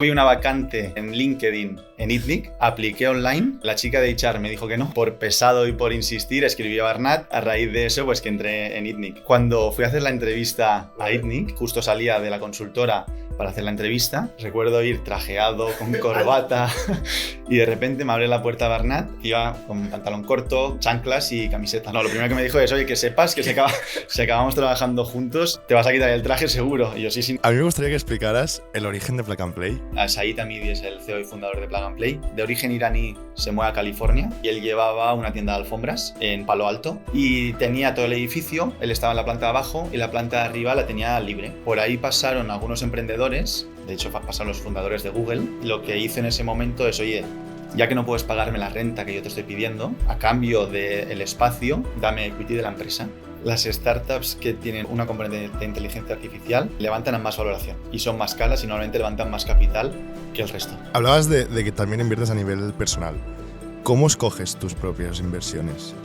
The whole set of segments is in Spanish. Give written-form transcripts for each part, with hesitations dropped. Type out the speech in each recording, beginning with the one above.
Vi una vacante en LinkedIn en ITNIC, apliqué online, la chica de HR me dijo que no, por pesado y por insistir escribí a Barnat, a raíz de eso pues que entré en ITNIC. Cuando fui a hacer la entrevista a ITNIC, justo salía de la consultora para hacer la entrevista, recuerdo ir trajeado, con corbata y de repente me abre la puerta Barnat, iba con pantalón corto, chanclas y camiseta. No, lo primero que me dijo es, oye, que sepas que si acabamos trabajando juntos, te vas a quitar el traje seguro. Y yo sí. A mí me gustaría que explicaras el origen de Plug and Play. Said Hamidi es el CEO y fundador de Plug and Play. De origen iraní, se mueve a California y él llevaba una tienda de alfombras en Palo Alto y tenía todo el edificio, él estaba en la planta de abajo y la planta de arriba la tenía libre. Por ahí pasaron algunos emprendedores, de hecho pasaron los fundadores de Google. Lo que hice en ese momento es, oye, ya que no puedes pagarme la renta que yo te estoy pidiendo, a cambio del espacio, dame equity de la empresa. Las startups que tienen una componente de inteligencia artificial levantan más valoración y son más caras y normalmente levantan más capital que el resto. Hablabas de que también inviertes a nivel personal. ¿Cómo escoges tus propias inversiones?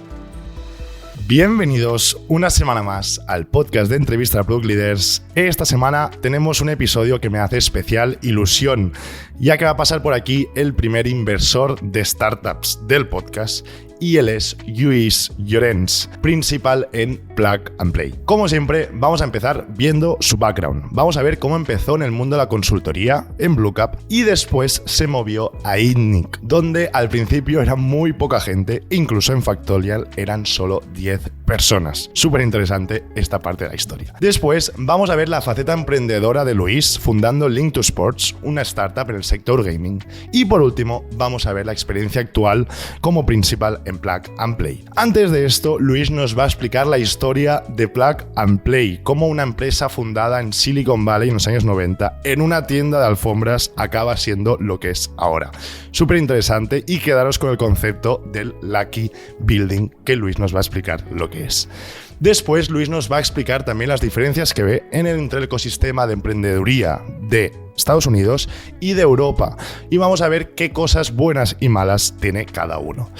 Bienvenidos una semana más al podcast de Entrevista a Product Leaders. Esta semana tenemos un episodio que me hace especial ilusión, ya que va a pasar por aquí el primer inversor de startups del podcast, y él es Lluís Llorens, principal en Plug and Play. Como siempre, vamos a empezar viendo su background. Vamos a ver cómo empezó en el mundo de la consultoría en Bluecap y después se movió a ITNIC, donde al principio era muy poca gente, incluso en Factorial eran solo 10 personas. Súper interesante esta parte de la historia. Después vamos a ver la faceta emprendedora de Lluís, fundando Link2Sports, una startup en el sector gaming. Y por último, vamos a ver la experiencia actual como principal en Plug and Play. Antes de esto, Lluís nos va a explicar la historia de Plug and Play, cómo una empresa fundada en Silicon Valley en los años 90 en una tienda de alfombras acaba siendo lo que es ahora. Súper interesante, y quedaros con el concepto del Lucky Building, que Lluís nos va a explicar lo que es. Después, Lluís nos va a explicar también las diferencias que ve entre el ecosistema de emprendeduría de Estados Unidos y de Europa, y vamos a ver qué cosas buenas y malas tiene cada uno.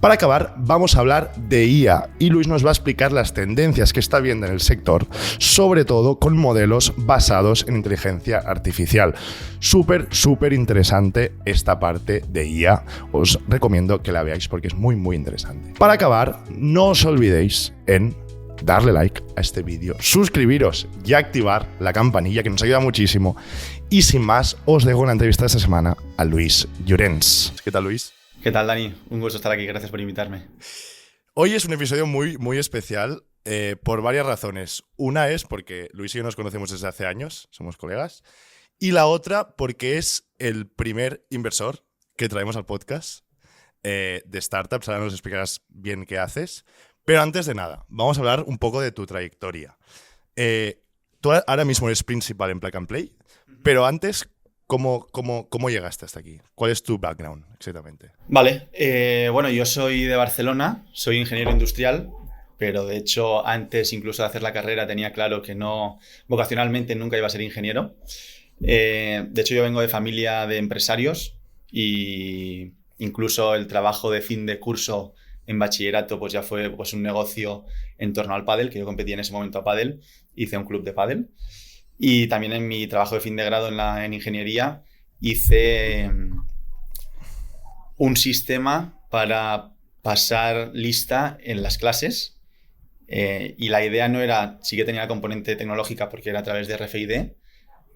Para acabar, vamos a hablar de IA, y Lluís nos va a explicar las tendencias que está viendo en el sector, sobre todo con modelos basados en inteligencia artificial. Súper interesante esta parte de IA. Os recomiendo que la veáis porque es muy interesante. Para acabar, no os olvidéis en darle like a este vídeo, suscribiros y activar la campanilla, que nos ayuda muchísimo. Y sin más, os dejo la entrevista de esta semana a Lluís Llorens. ¿Qué tal, Lluís? ¿Qué tal, Dani? Un gusto estar aquí, gracias por invitarme. Hoy es un episodio muy especial por varias razones. Una es porque Lluís y yo nos conocemos desde hace años, somos colegas. Y la otra porque es el primer inversor que traemos al podcast de startups. Ahora nos explicarás bien qué haces. Pero antes de nada, vamos a hablar un poco de tu trayectoria. Tú ahora mismo eres principal en Plug and Play, pero antes, ¿cómo llegaste hasta aquí? ¿Cuál es tu background exactamente? Vale, bueno, yo soy de Barcelona, soy ingeniero industrial, pero de hecho antes incluso de hacer la carrera tenía claro que no, vocacionalmente nunca iba a ser ingeniero. De hecho yo vengo de familia de empresarios y incluso el trabajo de fin de curso en bachillerato pues ya fue pues, un negocio en torno al pádel, que yo competía en ese momento a pádel, hice un club de pádel. Y también en mi trabajo de fin de grado en ingeniería hice un sistema para pasar lista en las clases. Y la idea no era, sí que tenía la componente tecnológica porque era a través de RFID,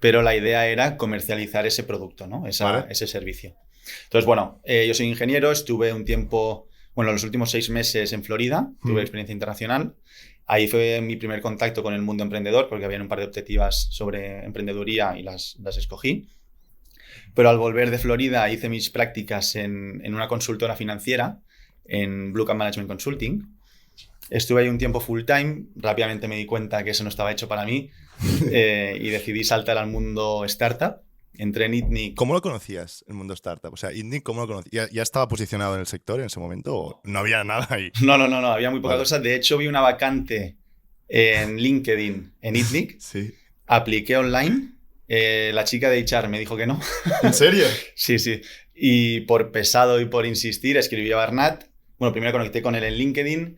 pero la idea era comercializar ese producto, ¿no? Ese servicio. Entonces, bueno, yo soy ingeniero, estuve un tiempo, los últimos 6 meses en Florida, tuve experiencia internacional. Ahí fue mi primer contacto con el mundo emprendedor, porque había un par de optativas sobre emprendeduría y las escogí. Pero al volver de Florida hice mis prácticas en una consultora financiera, en Bluecap Management Consulting. Estuve ahí un tiempo full time, rápidamente me di cuenta que eso no estaba hecho para mí y decidí saltar al mundo startup. Entré en ITNIC. ¿Cómo lo conocías, el mundo startup? O sea, ITNIC, ¿cómo lo conocías? ¿Ya estaba posicionado en el sector en ese momento o no había nada ahí? No, había muy poca cosa. De hecho, vi una vacante en LinkedIn en ITNIC. Sí. Apliqué online. La chica de HR me dijo que no. ¿En serio? Sí. Y por pesado y por insistir, escribí a Barnat. Bueno, primero conecté con él en LinkedIn.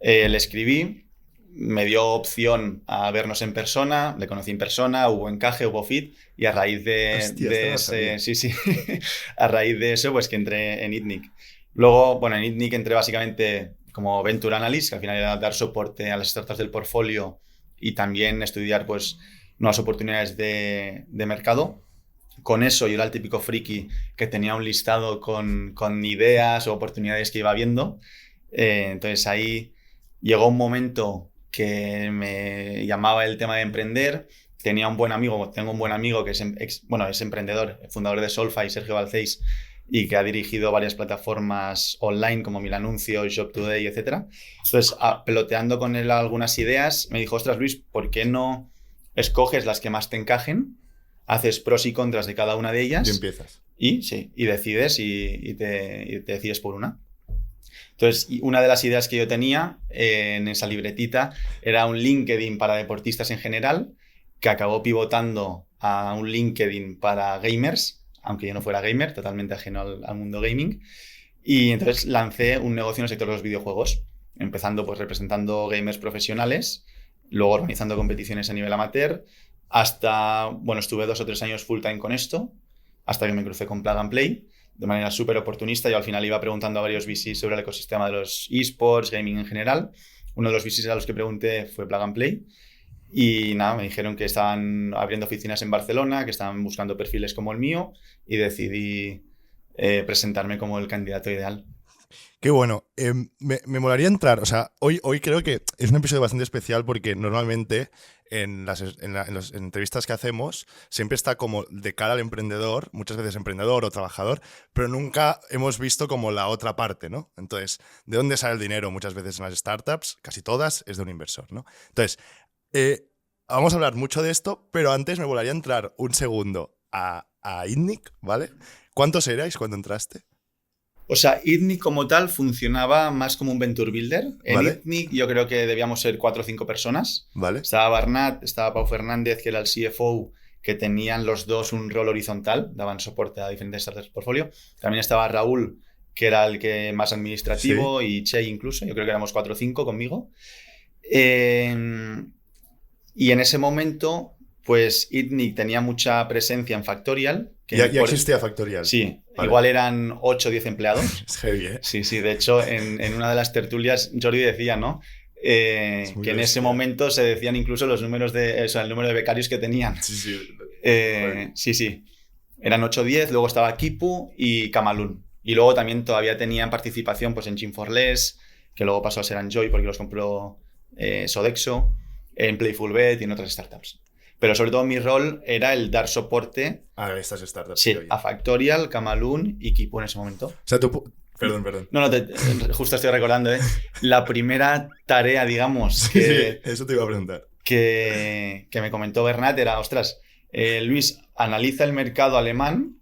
Le escribí. me dio opción a vernos en persona, le conocí en persona, hubo encaje, hubo fit, y a raíz de ese, sí, sí, a raíz de eso, pues que entré en ITNIC. Luego, bueno, en ITNIC entré básicamente como Venture Analyst, que al final era dar soporte a las startups del portfolio y también estudiar, pues, nuevas oportunidades de mercado. Con eso yo era el típico friki que tenía un listado con ideas o oportunidades que iba viendo. Entonces ahí llegó un momento que me llamaba el tema de emprender. Tengo un buen amigo que es emprendedor, fundador de Solfy, Sergio Balcells, y que ha dirigido varias plataformas online como Milanuncio, Shop Today, etc. Entonces, peloteando con él algunas ideas, me dijo, ostras, Luis, ¿por qué no escoges las que más te encajen? Haces pros y contras de cada una de ellas. Y empiezas. Y decides y te decides por una. Entonces, una de las ideas que yo tenía en esa libretita era un LinkedIn para deportistas en general, que acabó pivotando a un LinkedIn para gamers, aunque yo no fuera gamer, totalmente ajeno al mundo gaming. Y entonces lancé un negocio en el sector de los videojuegos, empezando pues representando gamers profesionales, luego organizando competiciones a nivel amateur, hasta, bueno, estuve 2 o 3 años full time con esto, hasta que me crucé con Plug and Play, de manera súper oportunista. Yo al final iba preguntando a varios VCs sobre el ecosistema de los esports, gaming en general. Uno de los VCs a los que pregunté fue Plug and Play. Y nada, me dijeron que estaban abriendo oficinas en Barcelona, que estaban buscando perfiles como el mío, y decidí presentarme como el candidato ideal. Qué bueno. Me molaría entrar, o sea, hoy creo que es un episodio bastante especial porque normalmente en las entrevistas que hacemos siempre está como de cara al emprendedor, muchas veces emprendedor o trabajador, pero nunca hemos visto como la otra parte, ¿no? Entonces, ¿de dónde sale el dinero? Muchas veces en las startups, casi todas, es de un inversor, ¿no? Entonces, vamos a hablar mucho de esto, pero antes me molaría entrar un segundo a ITNIC, ¿vale? ¿Cuántos erais cuando entraste? O sea, ITNIC como tal funcionaba más como un venture builder. En ¿Vale? ITNIC yo creo que debíamos ser 4 o 5 personas. ¿Vale? Estaba Barnat, estaba Pau Fernández, que era el CFO, que tenían los dos un rol horizontal, daban soporte a diferentes startups del portfolio. También estaba Raúl, que era el que más administrativo, sí. Y Che incluso. Yo creo que éramos 4 o 5 conmigo. Y en ese momento, pues ITNIC tenía mucha presencia en Factorial. Que ya existía Factorial. Sí, vale. Igual eran 8 o 10 empleados. Es heavy, ¿eh? Sí, sí. De hecho, en una de las tertulias, Jordi decía, ¿no? Que bestia. En ese momento se decían incluso los números el número de becarios que tenían. Sí, sí. Bueno. Sí. Eran 8 o 10, luego estaba Kipu y Kamalun. Y luego también todavía tenían participación pues, en Gym4Less, que luego pasó a ser Enjoy porque los compró Sodexo, en Playful Bet y en otras startups. Pero sobre todo mi rol era el dar soporte a estas startups. Sí, a Factorial, Kamalun y Kipu en ese momento. O sea, tú... Perdón. No, justo estoy recordando, la primera tarea, digamos, que, sí, eso te iba a preguntar. Que me comentó Bernat era, ostras, Luis, analiza el mercado alemán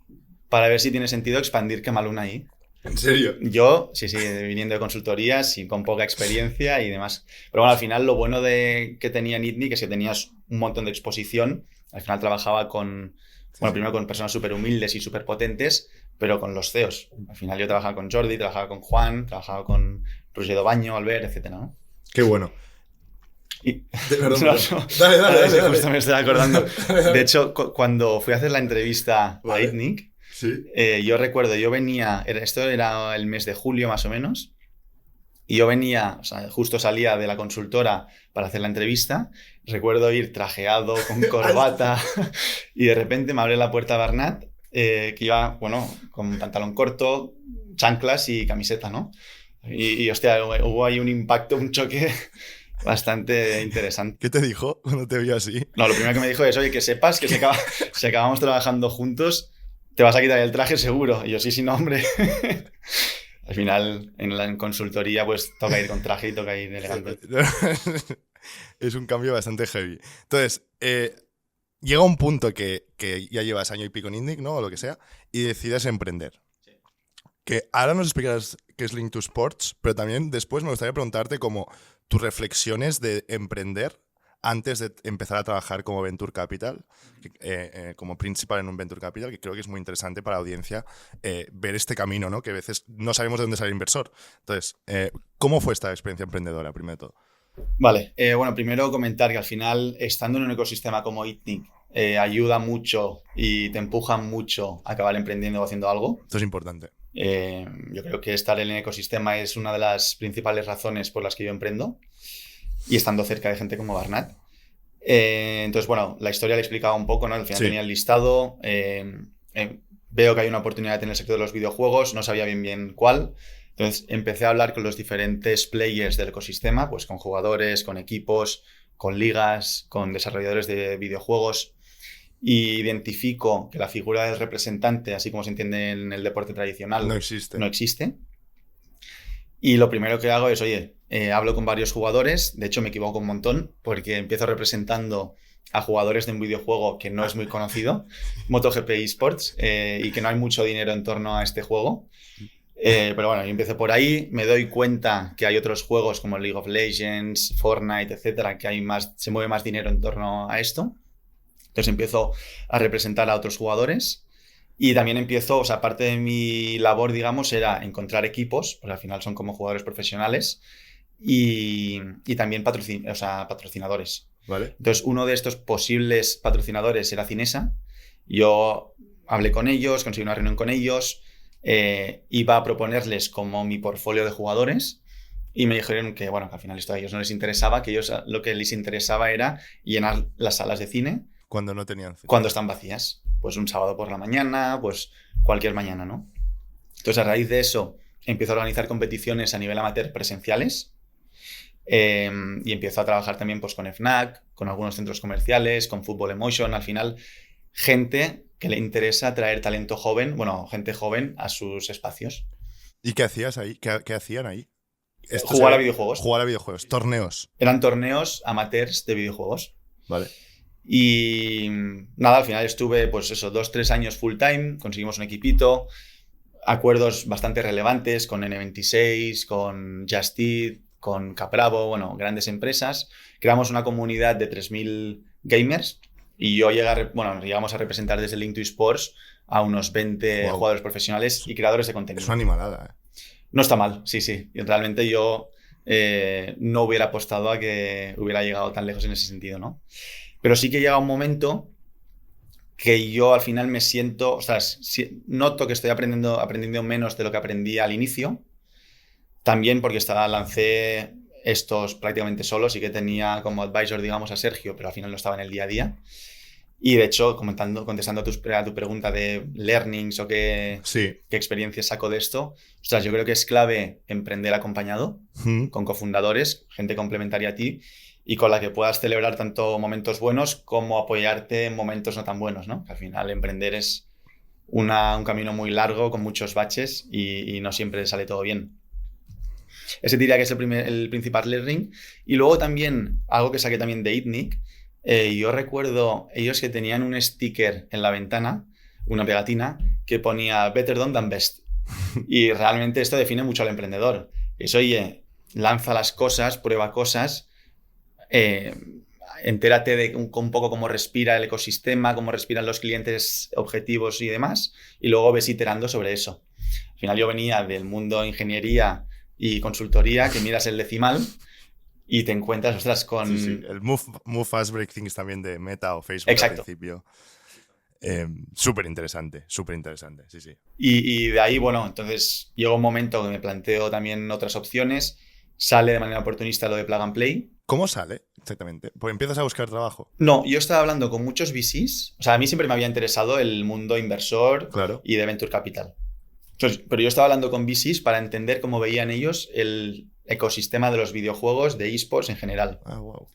para ver si tiene sentido expandir Kamalun ahí. ¿En serio? Yo, sí, viniendo de consultorías y con poca experiencia y demás. Pero bueno, al final lo bueno que tenía en ITNIC es que tenías un montón de exposición. Al final trabajaba primero con personas súper humildes y súper potentes, pero con los CEOs. Al final yo trabajaba con Jordi, trabajaba con Juan, trabajaba con Roger Baño, Albert, etcétera, ¿no? Qué bueno. Perdón. Dale. Justo me estoy acordando. De hecho, cuando fui a hacer la entrevista a ITNIC, sí. Yo recuerdo, esto era el mes de julio más o menos, y yo venía, o sea, justo salía de la consultora para hacer la entrevista. Recuerdo ir trajeado, con corbata, y de repente me abre la puerta Bernat, que iba, bueno, con pantalón corto, chanclas y camiseta, ¿no? Y hostia, hubo ahí un impacto, un choque bastante interesante. ¿Qué te dijo cuando te vio así? No, lo primero que me dijo es, oye, que sepas que si acabamos trabajando juntos, te vas a quitar el traje seguro. Y yo, sí, no, hombre. Al final, en la consultoría, pues toca ir con traje y toca ir elegante. Es un cambio bastante heavy. Entonces, llega un punto que ya llevas año y pico en ITNIC, ¿no? O lo que sea, y decides emprender. Sí. Que ahora nos explicarás qué es Link to Sports, pero también después me gustaría preguntarte como tus reflexiones de emprender antes de empezar a trabajar como Venture Capital, como principal en un Venture Capital, que creo que es muy interesante para la audiencia ver este camino, ¿no? Que a veces no sabemos de dónde sale el inversor. Entonces, ¿cómo fue esta experiencia emprendedora, primero de todo? Vale, bueno, primero comentar que al final, estando en un ecosistema como ITNIC, ayuda mucho y te empuja mucho a acabar emprendiendo o haciendo algo. Esto es importante. Yo creo que estar en el ecosistema es una de las principales razones por las que yo emprendo y estando cerca de gente como Barnat. Entonces, bueno, la historia le explicaba un poco, ¿no? Al final tenía el listado, veo que hay una oportunidad en el sector de los videojuegos, no sabía bien cuál. Entonces empecé a hablar con los diferentes players del ecosistema, pues con jugadores, con equipos, con ligas, con desarrolladores de videojuegos, y identifico que la figura del representante, así como se entiende en el deporte tradicional, No existe. no existe. Y lo primero que hago es, oye, hablo con varios jugadores, de hecho me equivoco un montón, porque empiezo representando a jugadores de un videojuego que no es muy conocido, MotoGP eSports, y que no hay mucho dinero en torno a este juego. Pero bueno, yo empecé por ahí, me doy cuenta que hay otros juegos como League of Legends, Fortnite, etcétera, que hay más, se mueve más dinero en torno a esto. Entonces empiezo a representar a otros jugadores y también empiezo, o sea, parte de mi labor, digamos, era encontrar equipos, porque al final son como jugadores profesionales y también patrocinadores. Vale. Entonces, uno de estos posibles patrocinadores era Cinesa. Yo hablé con ellos, conseguí una reunión con ellos, iba a proponerles como mi portfolio de jugadores y me dijeron que, bueno, que al final esto a ellos no les interesaba, que ellos lo que les interesaba era llenar las salas de cine Cuando no tenían cine. cuando están vacías. Pues un sábado por la mañana, pues cualquier mañana, ¿no? Entonces, a raíz de eso, empiezo a organizar competiciones a nivel amateur presenciales. Y empiezo a trabajar también pues, con FNAC, con algunos centros comerciales, con Football Emotion. Al final, gente que le interesa traer talento joven, bueno, gente joven a sus espacios. ¿Y qué hacías ahí? ¿Qué hacían ahí? Jugar a videojuegos. Jugar a videojuegos, torneos. Eran torneos amateurs de videojuegos. Vale. Y nada, al final estuve, pues eso, 2-3 años full time, conseguimos un equipito, acuerdos bastante relevantes con N26, con Just Eat, con Capravo, bueno, grandes empresas. Creamos una comunidad de 3.000 gamers y yo llegamos a representar desde Link to Esports a unos 20 jugadores profesionales y creadores de contenido. Es una animalada, No está mal, sí. Y realmente yo no hubiera apostado a que hubiera llegado tan lejos en ese sentido, ¿no? Pero sí que llega un momento que yo al final me siento, o sea, noto que estoy aprendiendo menos de lo que aprendí al inicio. También porque lancé estos prácticamente solos y que tenía como advisor, digamos, a Sergio, pero al final no estaba en el día a día. Y de hecho, contestando a tu pregunta de learnings o qué experiencias saco de esto, ostras, yo creo que es clave emprender acompañado con cofundadores, gente complementaria a ti y con la que puedas celebrar tanto momentos buenos como apoyarte en momentos no tan buenos, ¿no? Que al final emprender es un camino muy largo con muchos baches y no siempre sale todo bien. Ese diría que es el principal learning. Y luego también, algo que saqué también de ITNIC, yo recuerdo ellos que tenían un sticker en la ventana, una pegatina, que ponía Better Done Than Best. Y realmente esto define mucho al emprendedor. Es, oye, lanza las cosas, prueba cosas, entérate de un poco cómo respira el ecosistema, cómo respiran los clientes objetivos y demás, y luego ves iterando sobre eso. Al final yo venía del mundo de ingeniería y consultoría, que miras el decimal y te encuentras, ostras, con... Sí. El move Fast, Break Things también de Meta o Facebook. Exacto. Al principio. Súper interesante, sí. Y de ahí, bueno, entonces llega un momento que me planteo también otras opciones, sale de manera oportunista lo de Plug and Play. ¿Cómo sale exactamente? Pues empiezas a buscar trabajo. No, yo estaba hablando con muchos VCs, o sea, a mí siempre me había interesado el mundo inversor y de Venture Capital. Entonces, pero yo estaba hablando con VCs para entender cómo veían ellos el ecosistema de los videojuegos, de eSports en general. Ah, wow.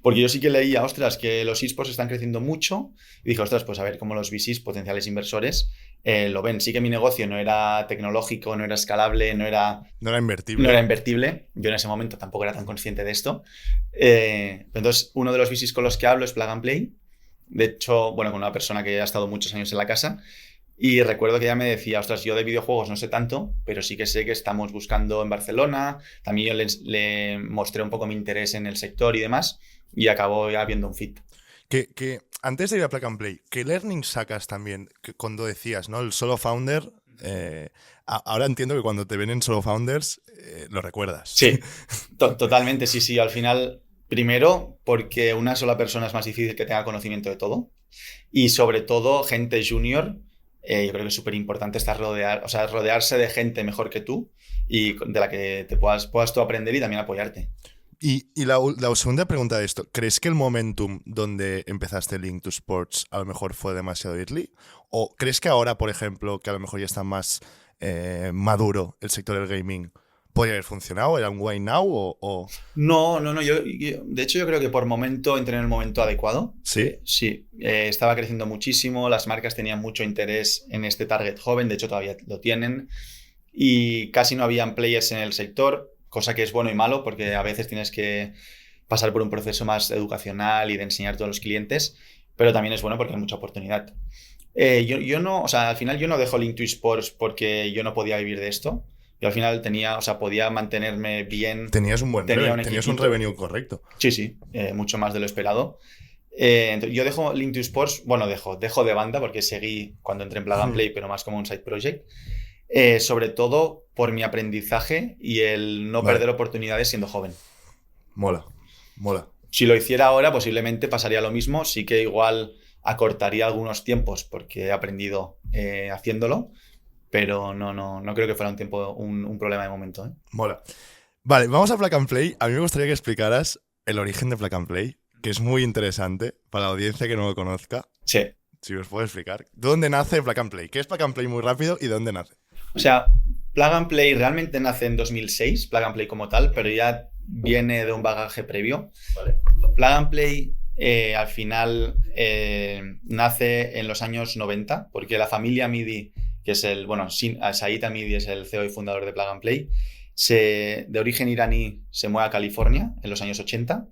Porque yo sí que leía, ostras, que los eSports están creciendo mucho y dije, ostras, pues a ver cómo los VCs, potenciales inversores, lo ven. Sí que mi negocio no era tecnológico, no era escalable, no era invertible. No era invertible. Yo en ese momento tampoco era tan consciente de esto. Entonces, uno de los VCs con los que hablo es Plug and Play. De hecho, bueno, con una persona que ha estado muchos años en la casa. Y recuerdo que ella me decía, ostras, yo de videojuegos no sé tanto, pero sí que sé que estamos buscando en Barcelona. También yo le mostré un poco mi interés en el sector y demás, y acabó ya viendo un fit. Que antes de ir a Plug and Play, ¿qué learning sacas también? Que cuando decías, ¿no? El solo founder Ahora entiendo que cuando te ven en Solo Founders, lo recuerdas. Sí, totalmente, sí. Al final, primero, porque una sola persona es más difícil que tenga conocimiento de todo. Y sobre todo, gente junior, yo creo que es súper importante rodearse de gente mejor que tú y de la que te puedas tú aprender y también apoyarte. Y la segunda pregunta de esto, ¿crees que el momentum donde empezaste Link to Sports a lo mejor fue demasiado early? ¿O crees que ahora, por ejemplo, que a lo mejor ya está más maduro el sector del gaming, podría haber funcionado? ¿Era un why now o...? No, de hecho yo creo que por momento entré en el momento adecuado. ¿Sí? Sí, estaba creciendo muchísimo, las marcas tenían mucho interés en este target joven, de hecho todavía lo tienen, y casi no habían players en el sector, cosa que es bueno y malo porque a veces tienes que pasar por un proceso más educacional y de enseñar a todos los clientes, pero también es bueno porque hay mucha oportunidad. Yo no, o sea, al final yo no dejo Link to Esports porque yo no podía vivir de esto. Yo al final podía mantenerme bien. Tenías un buen Tenía un tenías un equipito. revenue correcto. Sí, mucho más de lo esperado. Yo dejo Link to Sports, bueno, dejo de banda porque seguí cuando entré en Plug and Play, pero más como un side project. Sobre todo por mi aprendizaje y el no perder oportunidades siendo joven. Mola. Si lo hiciera ahora, posiblemente pasaría lo mismo. Sí que igual acortaría algunos tiempos porque he aprendido haciéndolo, pero no creo que fuera un problema de momento. Mola. Vale, vamos a Plug and Play. A mí me gustaría que explicaras el origen de Plug and Play, que es muy interesante para la audiencia que no lo conozca. Sí. Si os puedo explicar. ¿De dónde nace Plug and Play? ¿Qué es Plug and Play muy rápido y de dónde nace? O sea, Plug and Play realmente nace en 2006, Plug and Play como tal, pero ya viene de un bagaje previo. Vale. Plug and Play al final nace en los años 90, porque la familia Midi, que es Said Hamidi es el CEO y fundador de Plug and Play, de origen iraní se mueve a California en los años 80.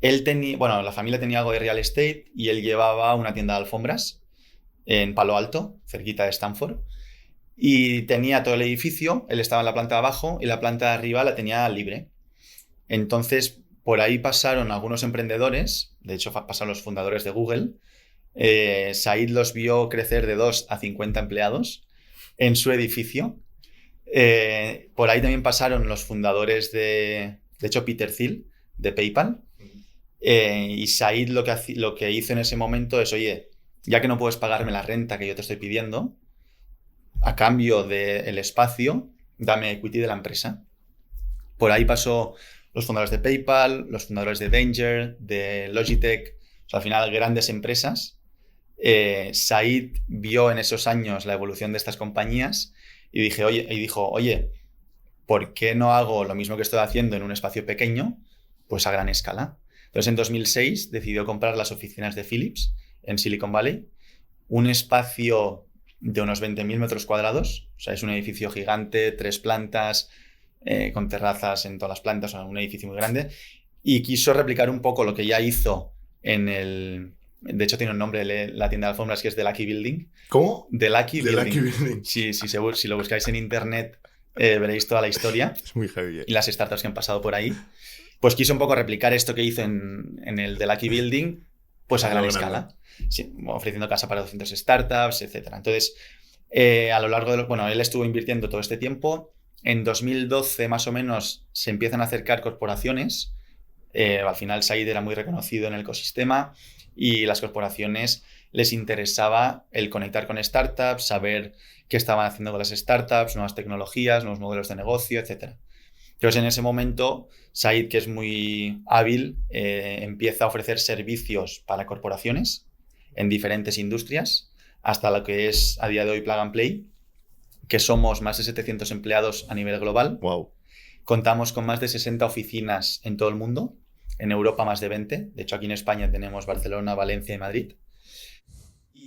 La familia tenía algo de real estate y él llevaba una tienda de alfombras en Palo Alto, cerquita de Stanford. Y tenía todo el edificio, él estaba en la planta de abajo y la planta de arriba la tenía libre. Entonces, por ahí pasaron algunos emprendedores, de hecho pasaron los fundadores de Google. Said los vio crecer de 2 a 50 empleados en su edificio. Por ahí también pasaron los fundadores de hecho, Peter Thiel, de PayPal. Y Said lo que hizo en ese momento es, oye, ya que no puedes pagarme la renta que yo te estoy pidiendo, a cambio del espacio, dame equity de la empresa. Por ahí pasó los fundadores de PayPal, los fundadores de Danger, de Logitech, o sea, al final grandes empresas. Said vio en esos años la evolución de estas compañías y dijo, oye, ¿por qué no hago lo mismo que estoy haciendo en un espacio pequeño? Pues a gran escala. Entonces, en 2006 decidió comprar las oficinas de Philips en Silicon Valley, un espacio de unos 20.000 metros cuadrados, o sea, es un edificio gigante, 3 plantas, con terrazas en todas las plantas, o sea, un edificio muy grande, y quiso replicar un poco lo que ya hizo de hecho tiene un nombre la tienda de alfombras que es The Lucky Building. ¿Cómo? The Lucky The Building. Lucky Building. Sí, si lo buscáis en internet veréis toda la historia. Es muy heavy. Y las startups que han pasado por ahí. Pues quiso un poco replicar esto que hizo en el The Lucky Building, pues a gran escala. Sí, ofreciendo casa para 200 startups, etc. Entonces, a lo largo él estuvo invirtiendo todo este tiempo. En 2012, más o menos, se empiezan a acercar corporaciones. Al final, Said era muy reconocido en el ecosistema y las corporaciones les interesaba el conectar con startups, saber qué estaban haciendo con las startups, nuevas tecnologías, nuevos modelos de negocio, etc. Entonces, en ese momento, Said, que es muy hábil, empieza a ofrecer servicios para corporaciones en diferentes industrias, hasta lo que es a día de hoy Plug and Play, que somos más de 700 empleados a nivel global. Wow. Contamos con más de 60 oficinas en todo el mundo, en Europa más de 20. De hecho, aquí en España tenemos Barcelona, Valencia y Madrid.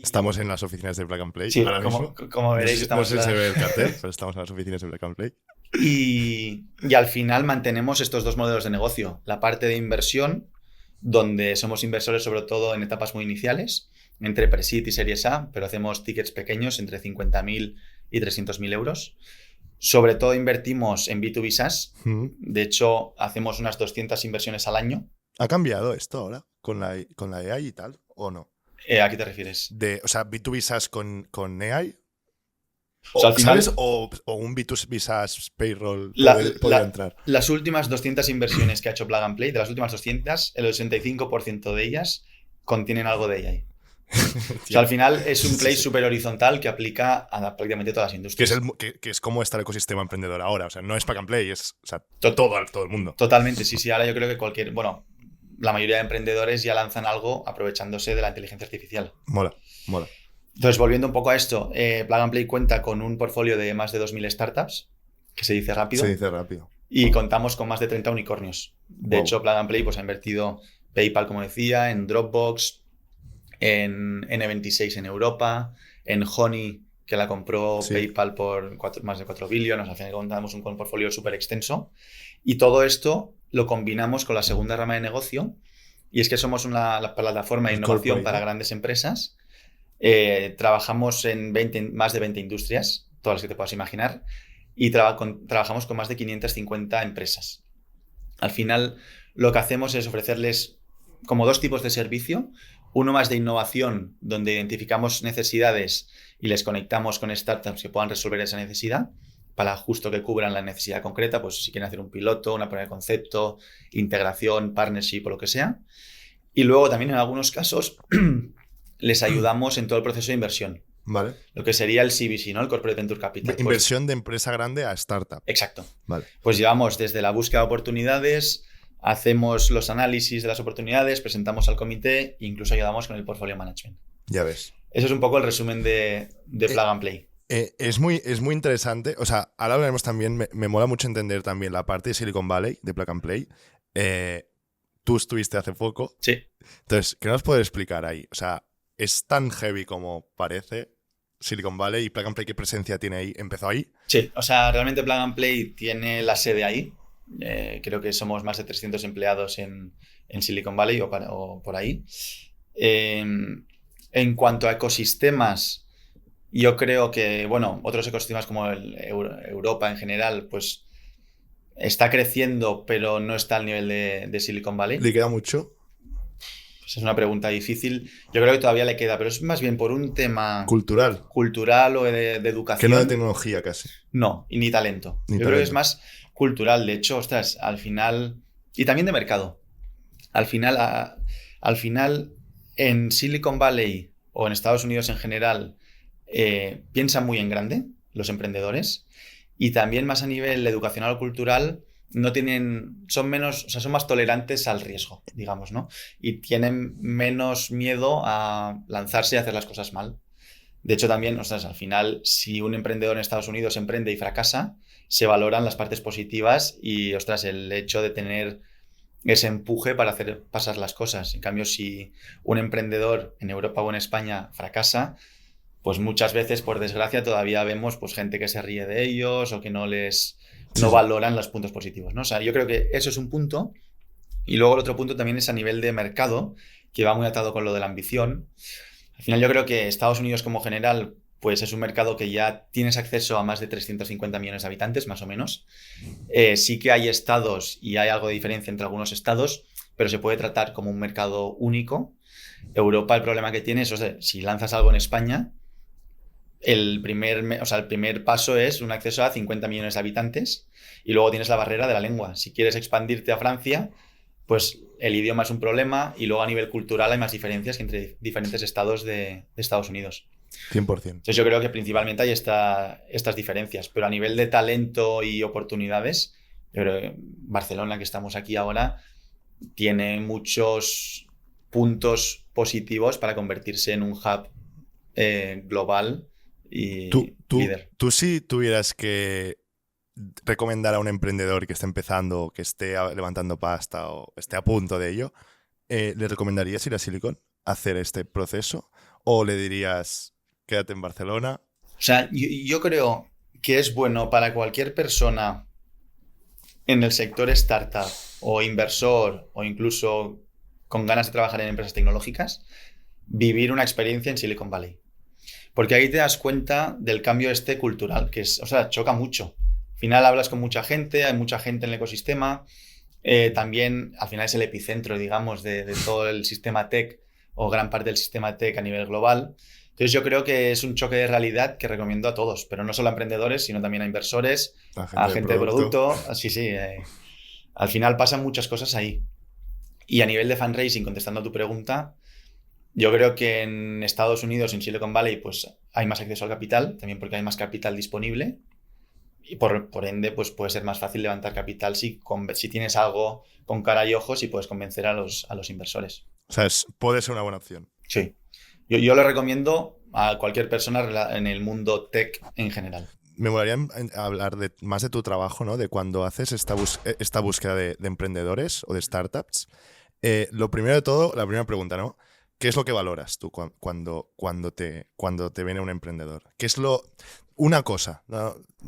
Estamos en las oficinas de Plug and Play. Sí, ahora mismo. Como veréis, estamos no sé si se ve el cartel, pero estamos en las oficinas de Plug and Play. Y al final mantenemos estos dos modelos de negocio. La parte de inversión, donde somos inversores sobre todo en etapas muy iniciales, entre Pre-Seed y Series A, pero hacemos tickets pequeños entre 50.000 y 300.000 euros. Sobre todo invertimos en B2B SaaS. De hecho, hacemos unas 200 inversiones al año. ¿Ha cambiado esto ahora con la AI y tal o no? ¿A qué te refieres? O sea, B2B SaaS con AI. O sea, al final, ¿Sabes? O un B2B SaaS payroll la- podría la- entrar. las últimas 200 inversiones que ha hecho Plug and Play, de las últimas 200, el 85% de ellas contienen algo de AI. O sea, al final es un play Sí. súper horizontal que aplica a prácticamente todas las Que industrias. es como está el ecosistema emprendedor ahora. O sea, no es Pack and Play, es To- todo el mundo. Totalmente, sí. Ahora yo creo que la mayoría de emprendedores ya lanzan algo aprovechándose de la inteligencia artificial. Mola. Entonces, volviendo un poco a esto, Plug and Play cuenta con un portfolio de más de 2.000 startups, que se dice rápido, Se dice rápido. y contamos con más de 30 unicornios. De Wow. hecho, Plug and Play pues, ha invertido PayPal, como decía, en Dropbox, en N26 en Europa, en Honey, que la compró Sí. PayPal por más de 4 billones. Al final contamos un portfolio súper extenso. Y todo esto lo combinamos con la segunda rama de negocio, y es que somos la plataforma de El innovación corporate, para ¿no? grandes empresas. Trabajamos en más de 20 industrias, todas las que te puedas imaginar, y trabajamos con más de 550 empresas. Al final, lo que hacemos es ofrecerles como dos tipos de servicio. Uno más de innovación, donde identificamos necesidades y les conectamos con startups que puedan resolver esa necesidad para justo que cubran la necesidad concreta, pues si quieren hacer un piloto, una prueba de concepto, integración, partnership o lo que sea. Y luego también en algunos casos les ayudamos en todo el proceso de inversión, Vale. lo que sería el CVC, ¿no? El Corporate Venture Capital. Pues, Inversión de empresa grande a startup. exacto. Vale. Pues llevamos desde la búsqueda de oportunidades, hacemos los análisis de las oportunidades, presentamos al comité e incluso ayudamos con el portfolio management. Ya ves. Eso es un poco el resumen de Plug and Play. Es muy interesante. O sea, ahora hablaremos también. Me mola mucho entender también la parte de Silicon Valley, de Plug and Play. Tú estuviste hace poco. Sí. Entonces, ¿qué nos puedes explicar ahí? O sea, ¿es tan heavy como parece Silicon Valley y Plug and Play? ¿Qué presencia tiene ahí? ¿Empezó ahí? Sí, o sea, realmente Plug and Play tiene la sede ahí. Creo que somos más de 300 empleados en Silicon Valley o por ahí. En cuanto a ecosistemas, yo creo que, bueno, otros ecosistemas como Europa en general, pues está creciendo, pero no está al nivel de Silicon Valley. ¿Le queda mucho? Pues es una pregunta difícil. Yo creo que todavía le queda, pero es más bien por un tema Cultural. o de educación. Que no de tecnología casi. No, y ni talento. Ni Yo creo que es más cultural. De hecho, ostras, al final... Y también de mercado. Al final en Silicon Valley o en Estados Unidos en general, piensan muy en grande los emprendedores, y también más a nivel educacional o cultural son más tolerantes al riesgo, digamos, ¿no? Y tienen menos miedo a lanzarse y hacer las cosas mal. De hecho, también, ostras, al final, si un emprendedor en Estados Unidos emprende y fracasa, se valoran las partes positivas y, ostras, el hecho de tener ese empuje para hacer pasar las cosas. En cambio, si un emprendedor en Europa o en España fracasa, pues muchas veces, por desgracia, todavía vemos pues, gente que se ríe de ellos o que no valoran los puntos positivos, ¿no? O sea, yo creo que eso es un punto. Y luego el otro punto también es a nivel de mercado, que va muy atado con lo de la ambición. Al final yo creo que Estados Unidos como general pues es un mercado que ya tienes acceso a más de 350 millones de habitantes, más o menos. Sí que hay estados y hay algo de diferencia entre algunos estados, pero se puede tratar como un mercado único. Europa, el problema que tiene es, o sea, si lanzas algo en España, el primer paso es un acceso a 50 millones de habitantes y luego tienes la barrera de la lengua. Si quieres expandirte a Francia, pues el idioma es un problema y luego a nivel cultural hay más diferencias que entre diferentes estados de Estados Unidos. 100%. Entonces yo creo que principalmente hay estas diferencias, pero a nivel de talento y oportunidades, yo creo que Barcelona, que estamos aquí ahora, tiene muchos puntos positivos para convertirse en un hub global y líder. Tú si tuvieras que recomendar a un emprendedor que esté empezando, que esté levantando pasta o esté a punto de ello, ¿le recomendarías ir a Silicon a hacer este proceso? ¿O le dirías, quédate en Barcelona? O sea, yo creo que es bueno para cualquier persona en el sector startup o inversor o incluso con ganas de trabajar en empresas tecnológicas, vivir una experiencia en Silicon Valley. Porque ahí te das cuenta del cambio cultural, que choca mucho. Al final hablas con mucha gente, hay mucha gente en el ecosistema. También, al final es el epicentro, digamos, de todo el sistema tech o gran parte del sistema tech a nivel global. Entonces yo creo que es un choque de realidad que recomiendo a todos, pero no solo a emprendedores, sino también a inversores, a gente de producto. Sí, sí. Al final pasan muchas cosas ahí. Y a nivel de fundraising, contestando a tu pregunta, yo creo que en Estados Unidos, en Silicon Valley, pues hay más acceso al capital, también porque hay más capital disponible. Y por ende, pues puede ser más fácil levantar capital si tienes algo con cara y ojos y puedes convencer a los inversores. O sea, puede ser una buena opción. Sí. Yo lo recomiendo a cualquier persona en el mundo tech en general. Me molaría hablar más de tu trabajo, ¿no? De cuando haces esta búsqueda de emprendedores o de startups. Lo primero de todo, la primera pregunta, ¿no? ¿Qué es lo que valoras tú cuando te viene un emprendedor? ¿Qué es una cosa?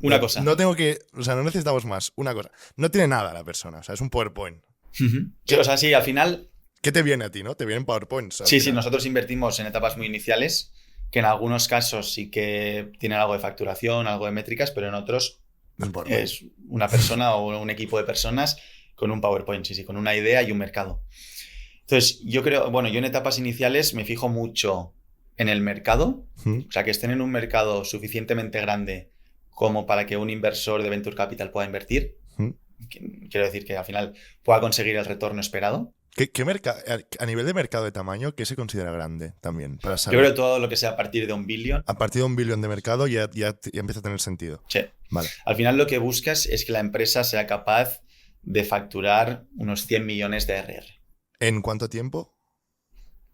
Una cosa. No tengo que... O sea, no necesitamos más. Una cosa. No tiene nada la persona. O sea, es un PowerPoint. Sí, o sea, sí, al final... ¿Qué te viene a ti, no? Te vienen PowerPoints. Sí, nosotros invertimos en etapas muy iniciales, que en algunos casos sí que tienen algo de facturación, algo de métricas, pero en otros es una persona o un equipo de personas con un PowerPoint, sí, con una idea y un mercado. Entonces, yo en etapas iniciales me fijo mucho en el mercado, o sea, que estén en un mercado suficientemente grande como para que un inversor de Venture Capital pueda invertir. Quiero decir que al final pueda conseguir el retorno esperado. A nivel de mercado de tamaño, ¿qué se considera grande también? Para saber? Yo creo que todo lo que sea a partir de $1 billón. A partir de $1 billón de mercado ya empieza a tener sentido. Sí. Vale. Al final lo que buscas es que la empresa sea capaz de facturar unos 100 millones de ARR. ¿En cuánto tiempo?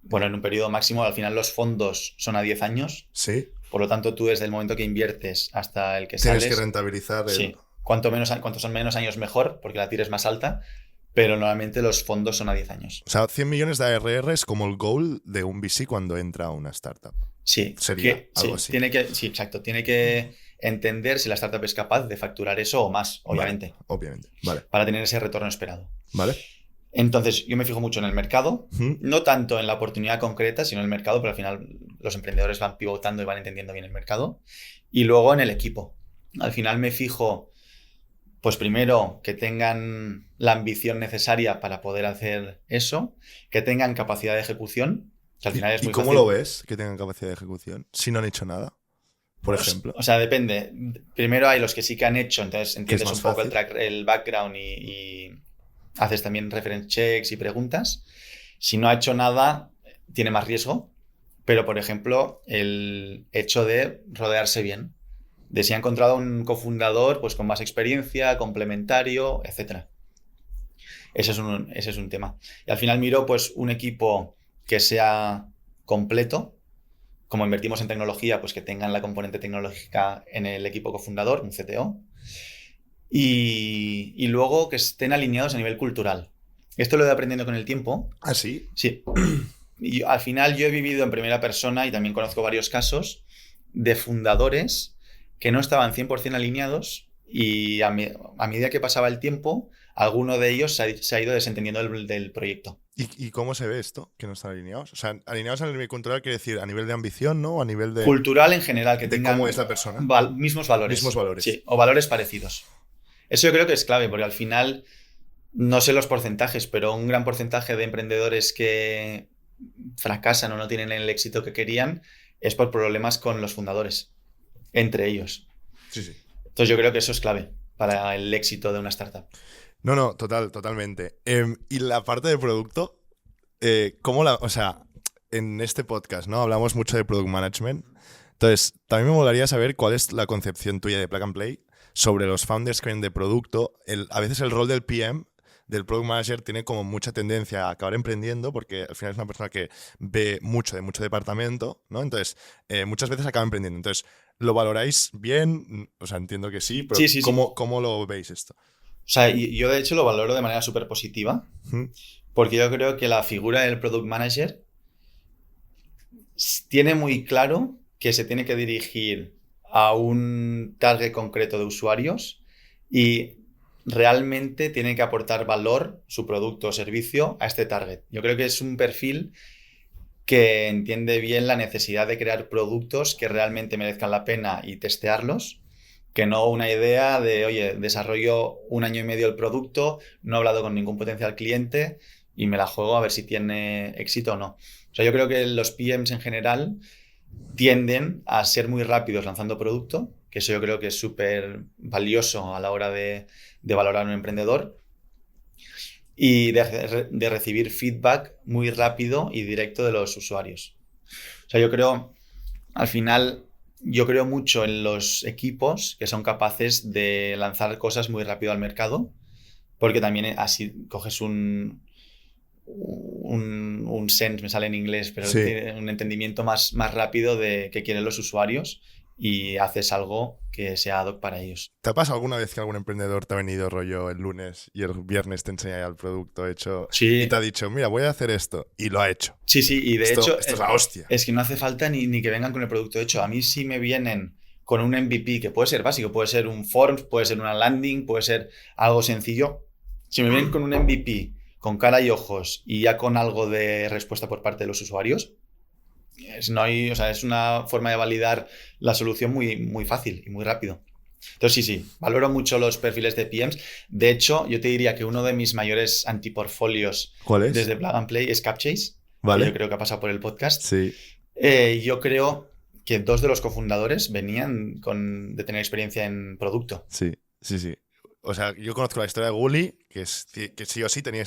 Bueno, en un periodo máximo. Al final los fondos son a 10 años. Sí. Por lo tanto, tú desde el momento que inviertes hasta el que tienes sales... que rentabilizar. Sí. Cuantos son menos años mejor, porque la tira es más alta. Pero normalmente los fondos son a 10 años. O sea, 100 millones de ARR es como el goal de un VC cuando entra a una startup. Sí. Sería algo así. Sí, exacto. Tiene que entender si la startup es capaz de facturar eso o más, obviamente. Vale, obviamente, vale. Para tener ese retorno esperado. Vale. Entonces, yo me fijo mucho en el mercado, no tanto en la oportunidad concreta, sino en el mercado, pero al final los emprendedores van pivotando y van entendiendo bien el mercado. Y luego en el equipo. Al final me fijo... Pues primero, que tengan la ambición necesaria para poder hacer eso, que tengan capacidad de ejecución, que al final es muy fácil. ¿Y cómo lo ves, que tengan capacidad de ejecución, si no han hecho nada, por ejemplo? O sea, depende. Primero hay los que sí que han hecho, entonces entiendes un poco el background y haces también reference checks y preguntas. Si no ha hecho nada, tiene más riesgo, pero por ejemplo, el hecho de rodearse bien. De si ha encontrado un cofundador pues con más experiencia, complementario, etc. Ese es un tema. Y al final miro pues un equipo que sea completo. Como invertimos en tecnología, pues que tengan la componente tecnológica en el equipo cofundador, un CTO. Y luego que estén alineados a nivel cultural. Esto lo he ido aprendiendo con el tiempo. ¿Ah, sí? Sí. Y al final yo he vivido en primera persona y también conozco varios casos de fundadores que no estaban 100% alineados y a medida que pasaba el tiempo, alguno de ellos se ha ido desentendiendo del proyecto. ¿Y cómo se ve esto, que no están alineados? O sea, alineados a nivel cultural quiere decir a nivel de ambición, ¿no? A nivel de... Cultural en general, que tengan... ¿Cómo es la persona? Mismos valores. Mismos valores. Sí, o valores parecidos. Eso yo creo que es clave, porque al final, no sé los porcentajes, pero un gran porcentaje de emprendedores que fracasan o no tienen el éxito que querían es por problemas con los fundadores. Entre ellos. Sí. Entonces yo creo que eso es clave para el éxito de una startup. No, totalmente. Y la parte de producto, o sea, en este podcast, ¿no? Hablamos mucho de product management. Entonces, también me molaría saber cuál es la concepción tuya de Plug and Play sobre los founders que vienen de producto. A veces el rol del PM, del Product Manager, tiene como mucha tendencia a acabar emprendiendo porque al final es una persona que ve mucho de mucho departamento, ¿no? Entonces, muchas veces acaba emprendiendo. Entonces, ¿lo valoráis bien? O sea, entiendo que sí, pero sí. ¿cómo lo veis esto? O sea, yo de hecho lo valoro de manera súper positiva porque yo creo que la figura del Product Manager tiene muy claro que se tiene que dirigir a un target concreto de usuarios y realmente tiene que aportar valor, su producto o servicio, a este target. Yo creo que es un perfil que entiende bien la necesidad de crear productos que realmente merezcan la pena y testearlos, que no una idea de, oye, desarrollo 1 año y medio el producto, no he hablado con ningún potencial cliente y me la juego a ver si tiene éxito o no. O sea, yo creo que los PMs en general tienden a ser muy rápidos lanzando producto, que eso yo creo que es súper valioso a la hora de valorar a un emprendedor, y de recibir feedback muy rápido y directo de los usuarios. O sea, al final, yo creo mucho en los equipos que son capaces de lanzar cosas muy rápido al mercado, porque también así coges un sense, me sale en inglés, pero Sí. un entendimiento más rápido de qué quieren los usuarios y haces algo que sea ad hoc para ellos. ¿Te ha pasado alguna vez que algún emprendedor te ha venido rollo el lunes y el viernes te enseña ya el producto hecho Sí. y te ha dicho, mira, voy a hacer esto? Y lo ha hecho. Sí, y de hecho... Esto es la hostia. Es que no hace falta ni que vengan con el producto hecho. A mí sí me vienen con un MVP, que puede ser básico, puede ser un Forms, puede ser una landing, puede ser algo sencillo. Si me vienen con un MVP, con cara y ojos y ya con algo de respuesta por parte de los usuarios, es una forma de validar la solución muy fácil y muy rápido. Entonces sí, valoro mucho los perfiles de PMs. De hecho, yo te diría que uno de mis mayores antiportfolios ¿Cuál es? desde Plug and Play es Capchase, ¿vale? que yo creo que ha pasado por el podcast. Sí. Yo creo que 2 de los cofundadores venían de tener experiencia en producto. Sí. O sea, yo conozco la historia de Gully, que sí o sí tenía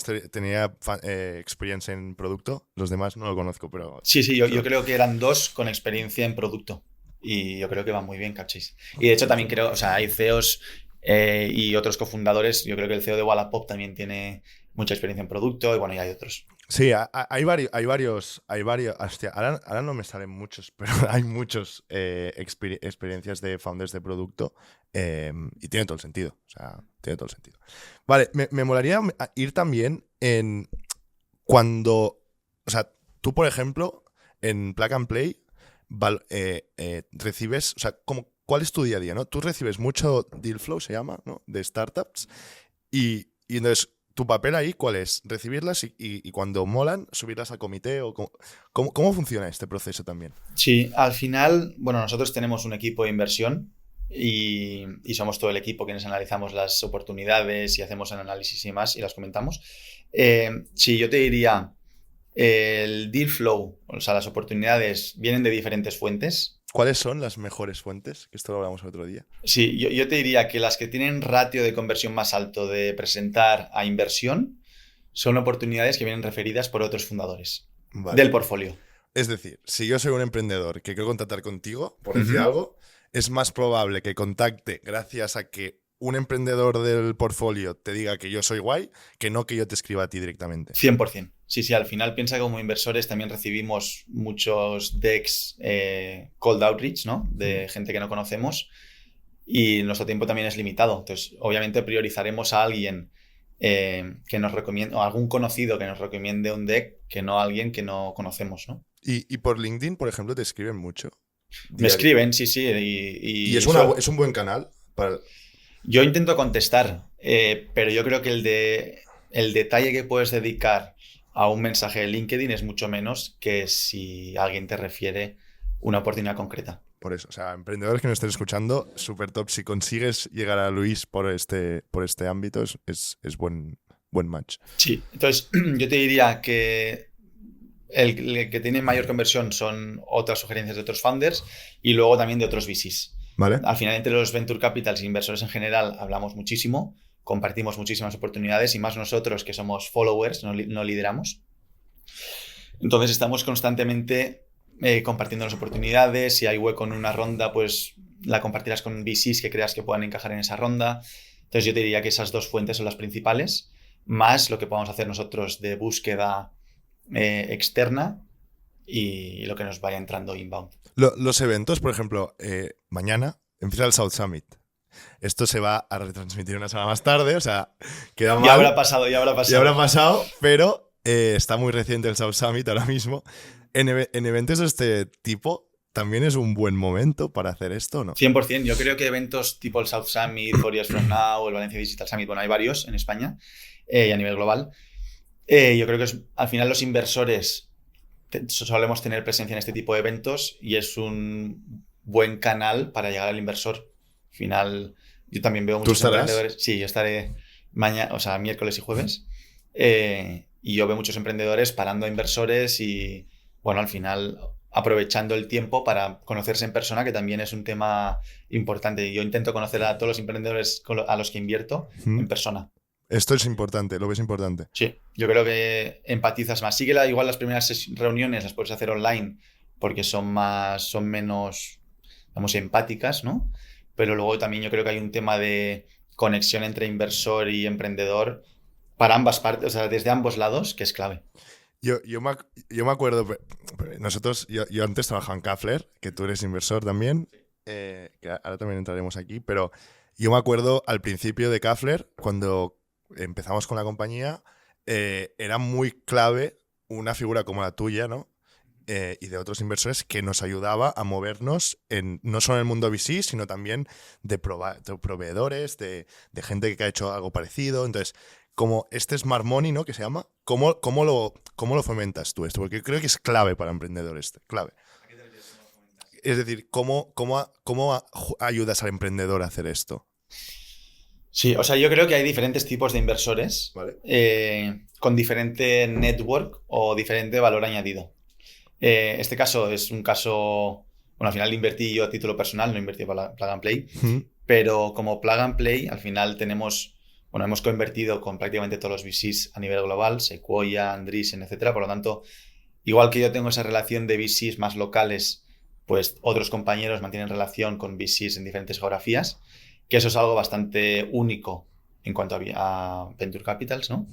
experiencia en producto. Los demás no lo conozco, pero... Sí, yo creo que eran 2 con experiencia en producto. Y yo creo que va muy bien Capchase. Y de hecho también creo, o sea, hay CEOs y otros cofundadores. Yo creo que el CEO de Wallapop también tiene mucha experiencia en producto y bueno, y hay otros. Sí, hay varios. Hostia, ahora no me salen muchos, pero hay muchos experiencias de founders de producto y tiene todo el sentido. O sea, tiene todo el sentido. Vale, me molaría ir también en cuando. O sea, tú, por ejemplo, en Plug and Play recibes. O sea, ¿cuál es tu día a día? ¿No? Tú recibes mucho deal flow, se llama, ¿no? De startups. Y entonces. ¿Tu papel ahí cuál es? ¿Recibirlas y cuando molan, subirlas al comité? ¿O cómo funciona este proceso también? Sí, al final, bueno, nosotros tenemos un equipo de inversión y somos todo el equipo quienes analizamos las oportunidades y hacemos el análisis y más y las comentamos. Sí, yo te diría, el deal flow, o sea, las oportunidades vienen de diferentes fuentes. ¿Cuáles son las mejores fuentes? Que esto lo hablamos el otro día. Sí, yo te diría que las que tienen ratio de conversión más alto de presentar a inversión son oportunidades que vienen referidas por otros fundadores del portfolio. Es decir, si yo soy un emprendedor que quiero contactar contigo, por decir algo, es más probable que contacte gracias a que un emprendedor del portfolio te diga que yo soy guay, que no que yo te escriba a ti directamente. 100%. Sí, al final piensa que como inversores también recibimos muchos decks cold outreach, ¿no? De gente que no conocemos y nuestro tiempo también es limitado. Entonces, obviamente priorizaremos a alguien que nos recomiende, o algún conocido que nos recomiende un deck, que no a alguien que no conocemos, ¿no? Y por LinkedIn, por ejemplo, te escriben mucho. Me escriben, sí. Y es un buen canal para... Yo intento contestar, pero yo creo que el detalle que puedes dedicar a un mensaje de LinkedIn es mucho menos que si alguien te refiere una oportunidad concreta. Por eso, o sea, emprendedores que nos estén escuchando, súper top. Si consigues llegar a Luis por este ámbito, es buen match. Sí, entonces yo te diría que el que tiene mayor conversión son otras sugerencias de otros founders y luego también de otros VCs. ¿Vale? Al final, entre los venture capitals e inversores en general, hablamos muchísimo, compartimos muchísimas oportunidades y más nosotros que somos followers, no lideramos. Entonces estamos constantemente compartiendo las oportunidades. Si hay hueco en una ronda, pues la compartirás con VCs que creas que puedan encajar en esa ronda. Entonces yo te diría que esas 2 fuentes son las principales, más lo que podamos hacer nosotros de búsqueda externa y lo que nos vaya entrando inbound. Los eventos, por ejemplo, mañana empieza el South Summit. Esto se va a retransmitir una semana más tarde, o sea, queda mal. Ya habrá pasado, pero está muy reciente el South Summit ahora mismo. En eventos de este tipo también es un buen momento para hacer esto, ¿no? 100%. Yo creo que eventos tipo el South Summit, 4 Years From Now, el Valencia Digital Summit, bueno, hay varios en España y a nivel global. Yo creo que al final los inversores solemos tener presencia en este tipo de eventos y es un buen canal para llegar al inversor. Al final, yo también veo muchos emprendedores. Sí, yo estaré mañana, o sea, miércoles y jueves. Y yo veo muchos emprendedores parando a inversores y, bueno, al final aprovechando el tiempo para conocerse en persona, que también es un tema importante. Yo intento conocer a todos los emprendedores a los que invierto en persona. Esto es importante, lo ves importante. Sí, yo creo que empatizas más. Sí que igual las primeras reuniones las puedes hacer online porque son menos, digamos, empáticas, ¿no? Pero luego también yo creo que hay un tema de conexión entre inversor y emprendedor para ambas partes, o sea, desde ambos lados, que es clave. Yo me acuerdo, yo antes trabajaba en Kafler, que tú eres inversor también, que ahora también entraremos aquí, pero yo me acuerdo al principio de Kafler, cuando empezamos con la compañía, era muy clave una figura como la tuya, ¿no? Y de otros inversores que nos ayudaba a movernos no solo en el mundo VC, sino también de proveedores, de gente que ha hecho algo parecido. Entonces, como este Smart Money, ¿no? Que se llama, ¿cómo lo fomentas tú esto? Porque yo creo que es clave para emprendedores, clave. Es decir, ¿cómo ayudas al emprendedor a hacer esto? Sí, o sea, yo creo que hay diferentes tipos de inversores, Vale. con diferente network o diferente valor añadido. Este caso es un caso, bueno, al final invertí yo a título personal, no invertí para Plug and Play, pero como Plug and Play, al final hemos coinvertido con prácticamente todos los VCs a nivel global, Sequoia, Andreessen, etcétera. Por lo tanto, igual que yo tengo esa relación de VCs más locales, pues otros compañeros mantienen relación con VCs en diferentes geografías, que eso es algo bastante único en cuanto a Venture Capitals, ¿no?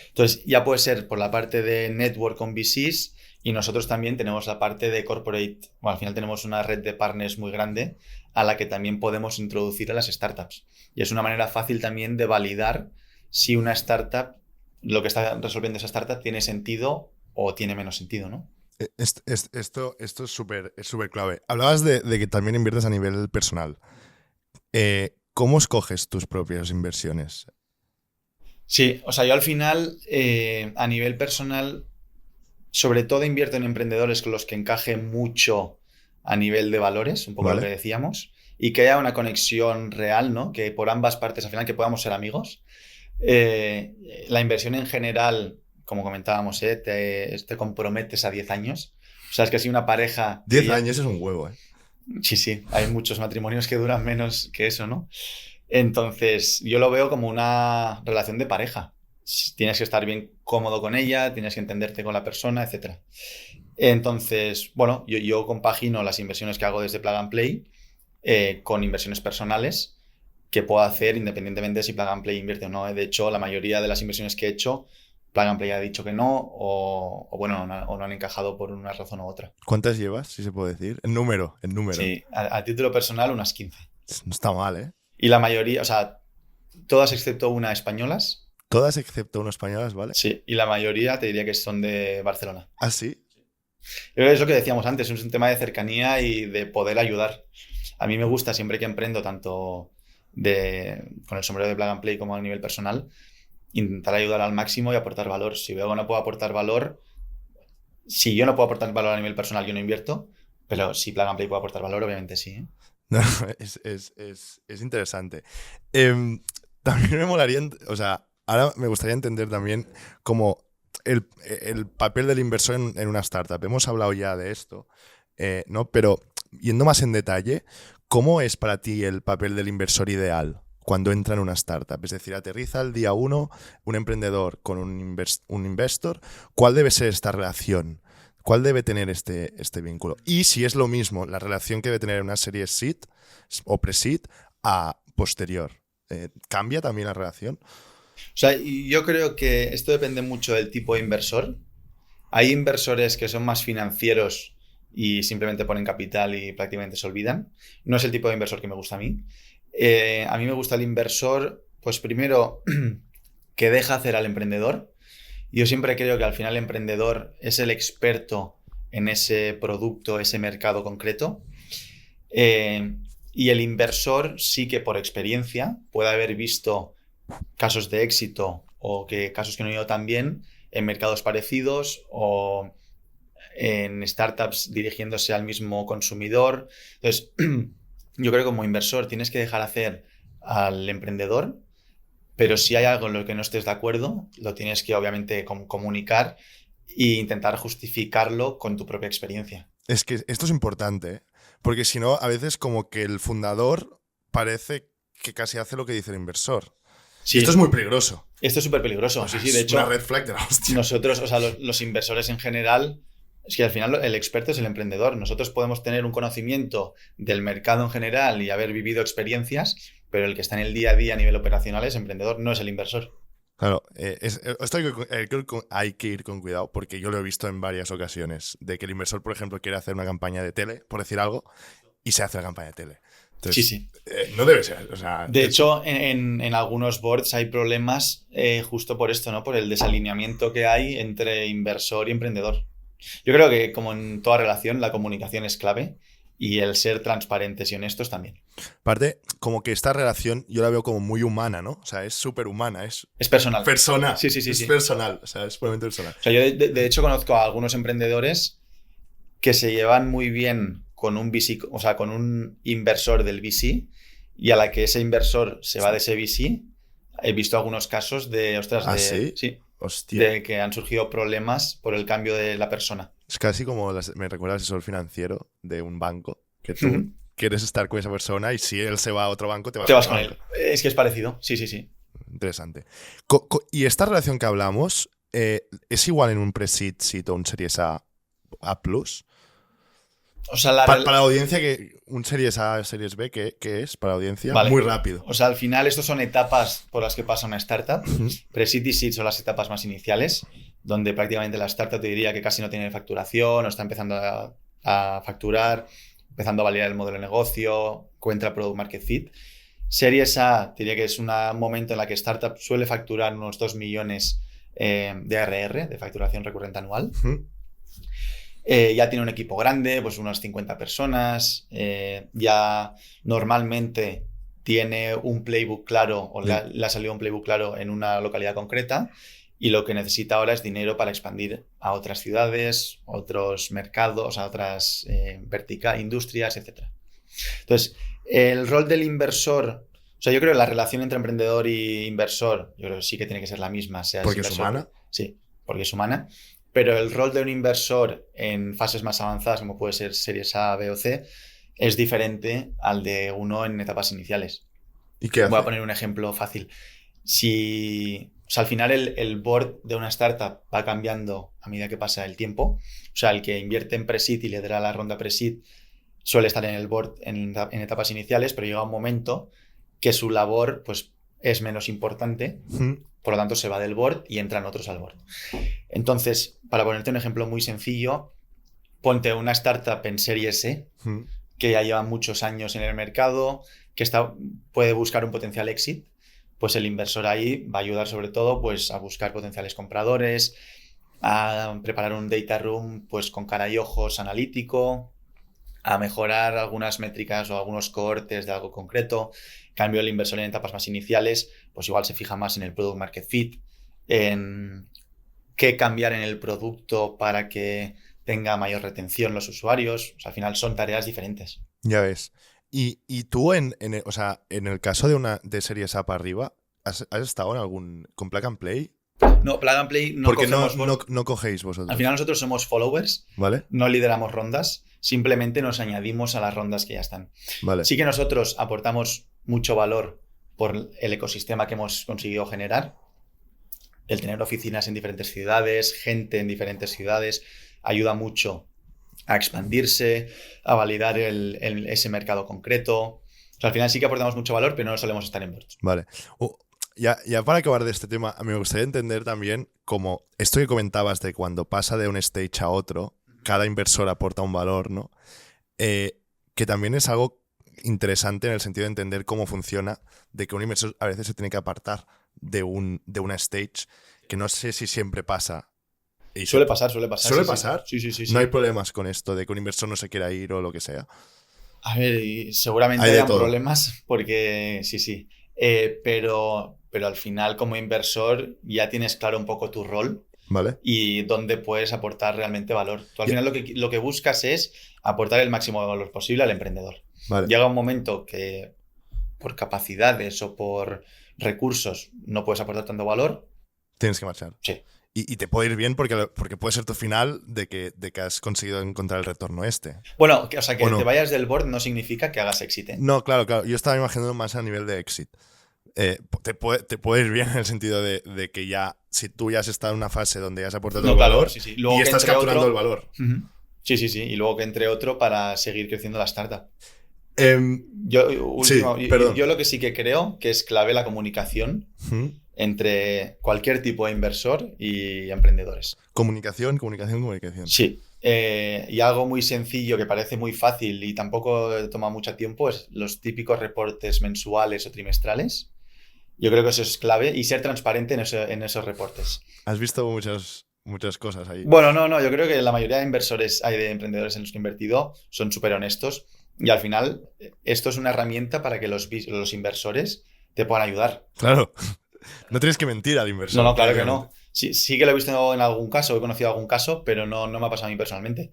Entonces, ya puede ser por la parte de network con VCs y nosotros también tenemos la parte de corporate. Bueno, al final tenemos una red de partners muy grande a la que también podemos introducir a las startups. Y es una manera fácil también de validar si una startup, lo que está resolviendo esa startup, tiene sentido o tiene menos sentido, ¿no? Esto es súper clave. Hablabas de que también inviertes a nivel personal. ¿Cómo escoges tus propias inversiones? Sí, o sea, yo al final, a nivel personal, sobre todo invierto en emprendedores con los que encaje mucho a nivel de valores, un poco ¿Vale? lo que decíamos, y que haya una conexión real, ¿no? Que por ambas partes, al final, que podamos ser amigos. La inversión en general, como comentábamos, te comprometes a 10 años. O sea, es que si una pareja que 10 ya... años es un huevo, ¿eh? Sí, hay muchos matrimonios que duran menos que eso, ¿no? Entonces, yo lo veo como una relación de pareja. Tienes que estar bien cómodo con ella, tienes que entenderte con la persona, etc. Entonces, bueno, yo compagino las inversiones que hago desde Plug and Play con inversiones personales que puedo hacer independientemente de si Plug and Play invierte o no. De hecho, la mayoría de las inversiones que he hecho, Plug and Play ha dicho que no, o no han encajado por una razón u otra. ¿Cuántas llevas, si se puede decir? En número. Sí, a título personal unas 15. No está mal, ¿eh? Y la mayoría, o sea, todas excepto una españolas. Todas excepto unas españolas, ¿vale? Sí, y la mayoría te diría que son de Barcelona. ¿Ah, sí? Yo creo que es lo que decíamos antes, es un tema de cercanía y de poder ayudar. A mí me gusta siempre que emprendo, tanto con el sombrero de Plug and Play como a nivel personal, intentar ayudar al máximo y aportar valor. Si veo que no puedo aportar valor, si yo no puedo aportar valor a nivel personal, yo no invierto, pero si Plug and Play puede aportar valor, obviamente sí, ¿eh? No, es interesante. También me molaría, o sea, ahora me gustaría entender también como el papel del inversor en una startup. Hemos hablado ya de esto, ¿no? Pero yendo más en detalle, ¿cómo es para ti el papel del inversor ideal cuando entra en una startup? Es decir, aterriza el día uno un emprendedor con un investor. ¿Cuál debe ser esta relación? ¿Cuál debe tener este vínculo? Y si es lo mismo la relación que debe tener una serie seed o pre-seed a posterior. ¿Cambia también la relación? O sea, yo creo que esto depende mucho del tipo de inversor. Hay inversores que son más financieros y simplemente ponen capital y prácticamente se olvidan. No es el tipo de inversor que me gusta a mí. A mí me gusta el inversor, pues primero, que deja hacer al emprendedor. Yo siempre creo que al final el emprendedor es el experto en ese producto, ese mercado concreto. Y el inversor sí que por experiencia puede haber visto casos de éxito o casos que no han ido tan bien en mercados parecidos o en startups dirigiéndose al mismo consumidor. Entonces, yo creo que como inversor tienes que dejar hacer al emprendedor, pero si hay algo en lo que no estés de acuerdo, lo tienes que obviamente comunicar e intentar justificarlo con tu propia experiencia. Es que esto es importante, ¿eh? Porque si no, a veces como que el fundador parece que casi hace lo que dice el inversor. Sí, Esto es muy peligroso. esto es súper peligroso. Sí, Es de hecho, una red flag de la hostia. nosotros, o sea, los inversores en general, es que al final el experto es el emprendedor. Nosotros podemos tener un conocimiento del mercado en general y haber vivido experiencias, pero el que está en el día a día a nivel operacional es emprendedor, no es el inversor. Claro, esto hay que ir con cuidado porque yo lo he visto en varias ocasiones, de que el inversor, por ejemplo, quiere hacer una campaña de tele, por decir algo, y se hace la campaña de tele. Entonces, Sí. No debe ser. O sea, De hecho, en algunos boards hay problemas justo por esto, ¿no? Por el desalineamiento que hay entre inversor y emprendedor. Yo creo que, como en toda relación, la comunicación es clave y el ser transparentes y honestos también. aparte, como que esta relación yo la veo como muy humana, ¿no? O sea, es súper humana, es personal. personal. Sí. Es personal, o sea, es puramente personal. O sea, yo de hecho conozco a algunos emprendedores que se llevan muy bien con un VC, o sea, con un inversor del VC, y a la que ese inversor se va de ese VC, he visto algunos casos de, ostras, ¿Ah, sí? Sí, Hostia. de que han surgido problemas por el cambio de la persona. Es casi como me recuerda al asesor financiero de un banco, que tú quieres estar con esa persona y si él se va a otro banco, te vas con él. Es que es parecido, sí. Interesante. Y esta relación que hablamos, ¿es igual en un pre-seed, seed o un Series A+? O sea, para la audiencia, que un Series A, Series B, ¿qué es para la audiencia? Vale. Muy rápido. O sea, al final estos son etapas por las que pasa una startup. Pre-seed y seed son las etapas más iniciales, donde prácticamente la startup te diría que casi no tiene facturación o está empezando a facturar, empezando a validar el modelo de negocio, encuentra product market fit. Series A diría que es un momento en la que startup suele facturar unos 2 millones de ARR, de facturación recurrente anual. Ya tiene un equipo grande, pues unas 50 personas, ya normalmente tiene un playbook claro, o le ha salido un playbook claro en una localidad concreta, y lo que necesita ahora es dinero para expandir a otras ciudades, otros mercados, a otras industrias, etc. Entonces, el rol del inversor, o sea, yo creo que la relación entre emprendedor y inversor, yo creo que sí que tiene que ser la misma. ¿Porque es humana? Sí, porque es humana. Pero el rol de un inversor en fases más avanzadas, como puede ser series A, B o C, es diferente al de uno en etapas iniciales. ¿Y qué hace? Voy a poner un ejemplo fácil. O sea, al final el board de una startup va cambiando a medida que pasa el tiempo. O sea, el que invierte en pre-seed y lidera la ronda pre-seed suele estar en el board en etapas iniciales, pero llega un momento que su labor pues, es menos importante. Por lo tanto, se va del board y entran otros al board. Entonces, para ponerte un ejemplo muy sencillo, ponte una startup en serie S, que ya lleva muchos años en el mercado, que puede buscar un potencial exit. Pues el inversor ahí va a ayudar sobre todo pues, a buscar potenciales compradores, a preparar un data room pues, con cara y ojos analítico, a mejorar algunas métricas o algunos cohortes de algo concreto. En cambio, el inversor en etapas más iniciales, pues igual se fija más en el product market fit, en qué cambiar en el producto para que tenga mayor retención los usuarios. O sea, al final son tareas diferentes. Ya ves. Y tú, o sea, en el caso de Series A para arriba, ¿has estado con Plug and Play? No, Plug and Play no porque cogemos. No cogéis vosotros. Al final nosotros somos followers, ¿vale? No lideramos rondas, simplemente nos añadimos a las rondas que ya están. Vale. Sí que nosotros aportamos mucho valor por el ecosistema que hemos conseguido generar. El tener oficinas en diferentes ciudades, gente en diferentes ciudades, ayuda mucho a expandirse, a validar ese mercado concreto. O sea, al final sí que aportamos mucho valor, pero no solemos estar en boards. Vale. Ya para acabar de este tema, a mí me gustaría entender también como esto que comentabas de cuando pasa de un stage a otro, cada inversor aporta un valor, ¿no? Que también es algo interesante en el sentido de entender cómo funciona, de que un inversor a veces se tiene que apartar de una stage, que no sé si siempre pasa. Suele pasar. ¿Suele pasar? Sí. No hay problemas con esto, de que un inversor no se quiera ir o lo que sea. A ver, y seguramente hayan problemas porque sí. Pero al final, como inversor, ya tienes claro un poco tu rol. Vale. Y dónde puedes aportar realmente valor. Tú al final lo que buscas es aportar el máximo de valor posible al emprendedor. Vale. Llega un momento que por capacidades o por recursos no puedes aportar tanto valor. Tienes que marchar. Sí. Y te puede ir bien porque puede ser tu final de que has conseguido encontrar el retorno este. Bueno, o sea, que ¿O no? te vayas del board no significa que hagas exit, ¿eh? No, claro. Yo estaba imaginando más a nivel de exit. Te puede ir bien en el sentido de que ya, si tú ya has estado en una fase donde ya has aportado No, el claro, valor sí. Luego y que estás entre capturando otro. el valor. Ujú. Sí. Y luego que entre otro para seguir creciendo la startup. Em, sí, Yo perdón. lo que sí que creo que es clave la comunicación Ujú. entre cualquier tipo de inversor y emprendedores. Comunicación. Sí. Y algo muy sencillo que parece muy fácil y tampoco toma mucho tiempo es los típicos reportes mensuales o trimestrales. Yo creo que eso es clave y ser transparente en esos reportes. Has visto muchas cosas ahí. Bueno, no, yo creo que la mayoría de inversores, hay de emprendedores en los que he invertido, son súper honestos y al final esto es una herramienta para que los inversores te puedan ayudar. Claro. No tienes que mentir al No, inversor, no, claro que prácticamente. no. Sí que lo he visto en algún caso, he conocido algún caso, pero no me ha pasado a mí personalmente.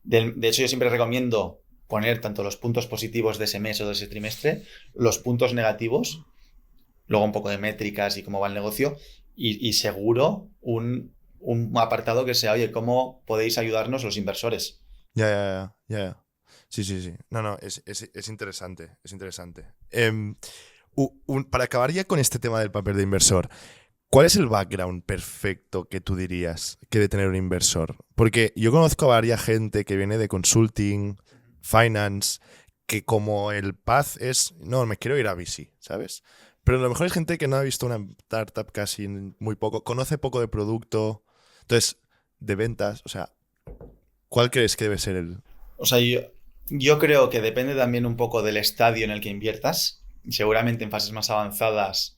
De hecho, yo siempre recomiendo poner tanto los puntos positivos de ese mes o de ese trimestre, los puntos negativos, luego un poco de métricas y cómo va el negocio, y seguro un apartado que sea, oye, ¿cómo podéis ayudarnos los inversores? Ya. Sí. No, es interesante, es interesante. Para acabar ya con este tema del papel de inversor, ¿cuál es el background perfecto que tú dirías que debe tener un inversor? Porque yo conozco a varias gente que viene de consulting, finance, que como el path es, no, me quiero ir a VC, ¿sabes? Pero a lo mejor es gente que no ha visto una startup casi muy poco, conoce poco de producto, entonces, de ventas, o sea, ¿cuál crees que debe ser el...? O sea, yo creo que depende también un poco del estadio en el que inviertas. Seguramente en fases más avanzadas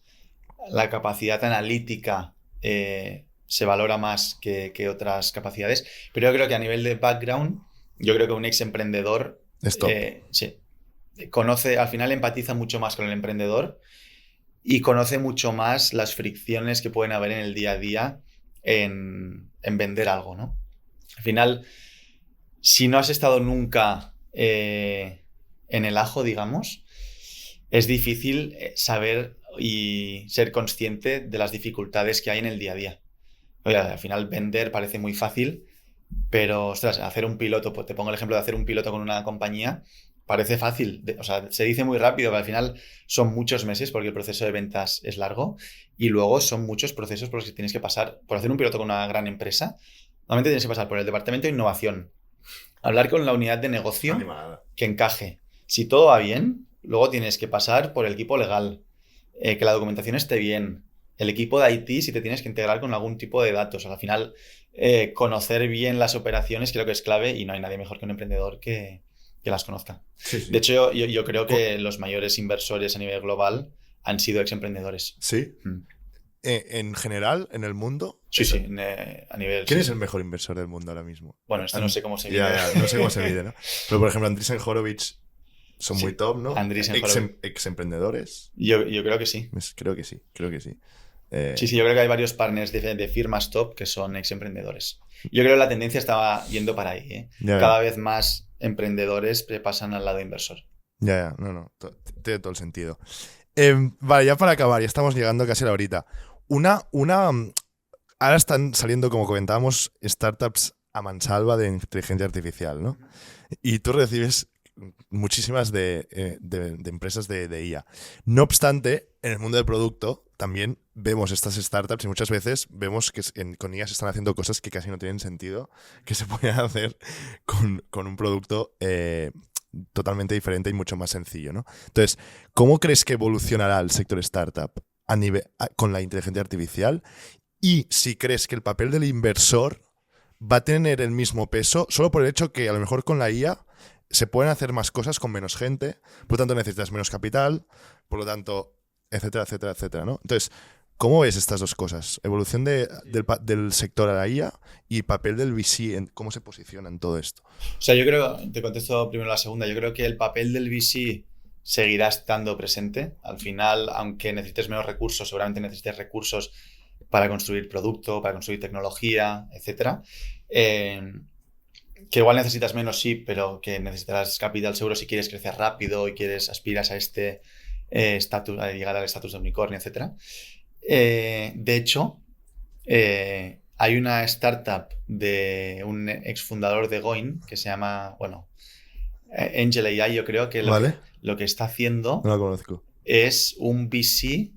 la capacidad analítica se valora más que otras capacidades, pero yo creo que a nivel de background, yo creo que un ex emprendedor Stop. sí, conoce, al final empatiza mucho más con el emprendedor y conoce mucho más las fricciones que pueden haber en el día a día en vender algo, ¿no? Al final, si no has estado nunca en el ajo, digamos, es difícil saber y ser consciente de las dificultades que hay en el día a día. Oye, al final vender parece muy fácil, pero ostras, hacer un piloto, pues te pongo el ejemplo de hacer un piloto con una compañía, parece fácil, o sea, se dice muy rápido, pero al final son muchos meses porque el proceso de ventas es largo y luego son muchos procesos por los que tienes que pasar. Por hacer un piloto con una gran empresa, normalmente tienes que pasar por el departamento de innovación, hablar con la unidad de negocio Animada. que encaje. Si todo va bien, luego tienes que pasar por el equipo legal, que la documentación esté bien, el equipo de IT si te tienes que integrar con algún tipo de datos. Al final, conocer bien las operaciones creo que es clave y no hay nadie mejor que un emprendedor que las conozca. Sí. De hecho, yo creo que los mayores inversores a nivel global han sido ex emprendedores. Sí. En general, en el mundo. Sí, a nivel... ¿Quién sí, es el sí. mejor inversor del mundo ahora mismo? Bueno, esto no sé cómo se mide. Ya, no sé cómo se mide, ¿no? Pero por ejemplo, Andreessen Horowitz son muy top, ¿no? Andreessen Horowitz. Ex emprendedores. Yo creo que sí. Creo que sí. Sí, yo creo que hay varios partners de firmas top que son ex emprendedores. Yo creo que la tendencia estaba yendo para ahí, ¿eh? Ya. Cada vez más emprendedores se pasan al lado inversor. Ya, no, tiene todo el sentido. Vale, ya para acabar, ya estamos llegando casi a la horita. Ahora están saliendo, como comentábamos, startups a mansalva de inteligencia artificial, ¿no? Y tú recibes muchísimas de empresas de IA. No obstante, en el mundo del producto también vemos estas startups y muchas veces vemos que con IA se están haciendo cosas que casi no tienen sentido, que se pueden hacer con un producto totalmente diferente y mucho más sencillo, ¿no? Entonces, ¿cómo crees que evolucionará el sector startup con la inteligencia artificial? Y si crees que el papel del inversor va a tener el mismo peso solo por el hecho que a lo mejor con la IA se pueden hacer más cosas con menos gente, por lo tanto necesitas menos capital, por lo tanto, etcétera, ¿no? Entonces, ¿cómo ves estas dos cosas? Evolución del sector a la IA y papel del VC, ¿cómo se posiciona en todo esto? O sea, yo creo, te contesto primero la segunda, yo creo que el papel del VC seguirá estando presente. Al final, aunque necesites menos recursos, seguramente necesites recursos para construir producto, para construir tecnología, etcétera. Que igual necesitas menos, sí, pero que necesitarás capital seguro si quieres crecer rápido y aspiras a este a llegar al estatus de unicornio, etcétera. De hecho, hay una startup de un exfundador de Goin que se llama, Angel AI, yo creo que Vale. lo que está haciendo No la conozco. es un VC.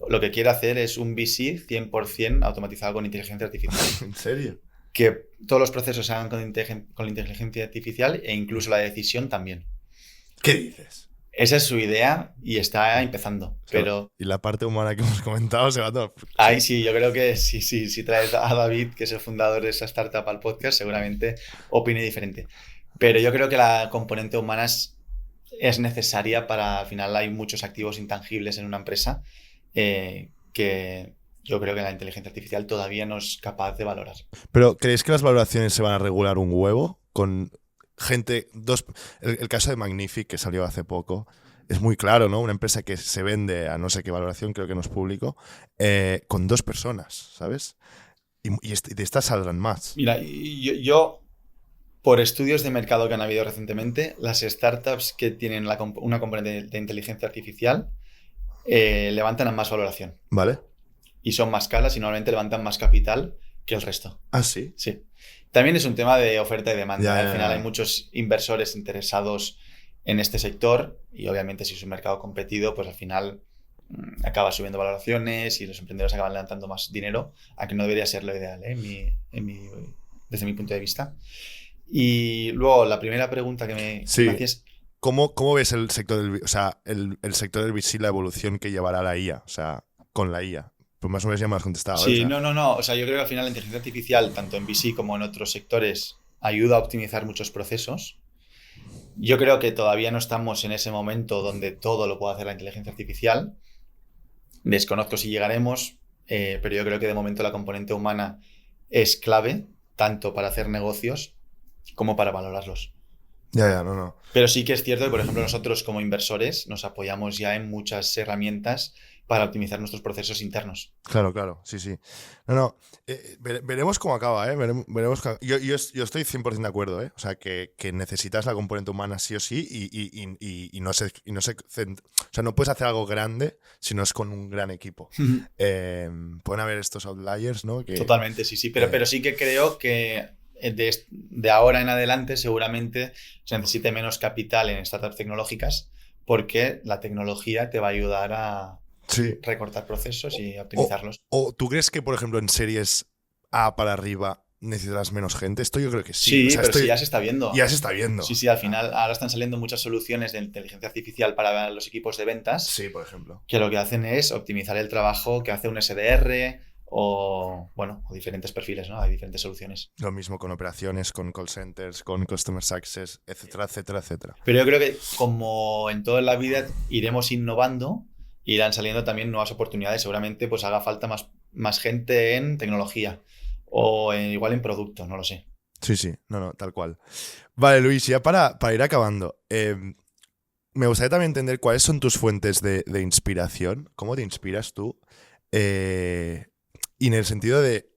Lo que quiere hacer es un VC 100% automatizado con inteligencia artificial. ¿En serio? Que todos los procesos se hagan con la inteligencia artificial e incluso la decisión también. ¿Qué dices? Esa es su idea y está empezando. Pero Y la parte humana que hemos comentado se va todo. ahí sí, yo creo que si traes a David, que es el fundador de esa startup, al podcast, seguramente opine diferente. Pero yo creo que la componente humana es necesaria para, al final hay muchos activos intangibles en una empresa que yo creo que la inteligencia artificial todavía no es capaz de valorar. Pero, ¿creéis que las valoraciones se van a regular un huevo? Con gente, el caso de Magnific, que salió hace poco, es muy claro, ¿no? Una empresa que se vende a no sé qué valoración, creo que no es público, con 2 personas, ¿sabes? Y de estas saldrán más. Mira, yo, por estudios de mercado que han habido recientemente, las startups que tienen una componente de inteligencia artificial levantan más valoración. ¿Vale? Y son más caras y normalmente levantan más capital que el resto. ¿Ah, sí? Sí. También es un tema de oferta y demanda. Ya. Al final hay muchos inversores interesados en este sector y obviamente si es un mercado competido, pues al final acaba subiendo valoraciones y los emprendedores acaban levantando más dinero, aunque no debería ser lo ideal, desde mi punto de vista. Y luego la primera pregunta que me hacías... ¿Cómo ves el sector el sector del VC, la evolución que llevará la IA? O sea, con la IA. Pues más o menos ya me has contestado. Sí, ¿eh? No. O sea, yo creo que al final la inteligencia artificial, tanto en VC como en otros sectores, ayuda a optimizar muchos procesos. Yo creo que todavía no estamos en ese momento donde todo lo puede hacer la inteligencia artificial. Desconozco si llegaremos, pero yo creo que de momento la componente humana es clave, tanto para hacer negocios como para valorarlos. No. Pero sí que es cierto que, por ejemplo, nosotros como inversores nos apoyamos ya en muchas herramientas para optimizar nuestros procesos internos. Claro, sí. Veremos cómo acaba, ¿eh? Veremos yo estoy 100% de acuerdo, ¿eh? O sea, que necesitas la componente humana sí o sí y no no puedes hacer algo grande si no es con un gran equipo. Pueden haber estos outliers, ¿no? Totalmente, sí. Pero sí que creo que de ahora en adelante seguramente se necesite menos capital en startups tecnológicas porque la tecnología te va a ayudar a recortar procesos y optimizarlos. ¿O tú crees que, por ejemplo, en series A para arriba necesitas menos gente? Esto yo creo que sí. Sí, pero ya se está viendo. Ya se está viendo. Sí, al final ahora están saliendo muchas soluciones de inteligencia artificial para los equipos de ventas. Sí, por ejemplo. Que lo que hacen es optimizar el trabajo que hace un SDR o diferentes perfiles, ¿no? Hay diferentes soluciones. Lo mismo con operaciones, con call centers, con customer success, etcétera. Pero yo creo que como en toda la vida iremos innovando, irán saliendo también nuevas oportunidades. Seguramente pues haga falta más gente en tecnología o igual en producto, no lo sé. Sí, no, tal cual. Vale, Luis, ya para ir acabando, me gustaría también entender cuáles son tus fuentes de inspiración, cómo te inspiras tú, y en el sentido de,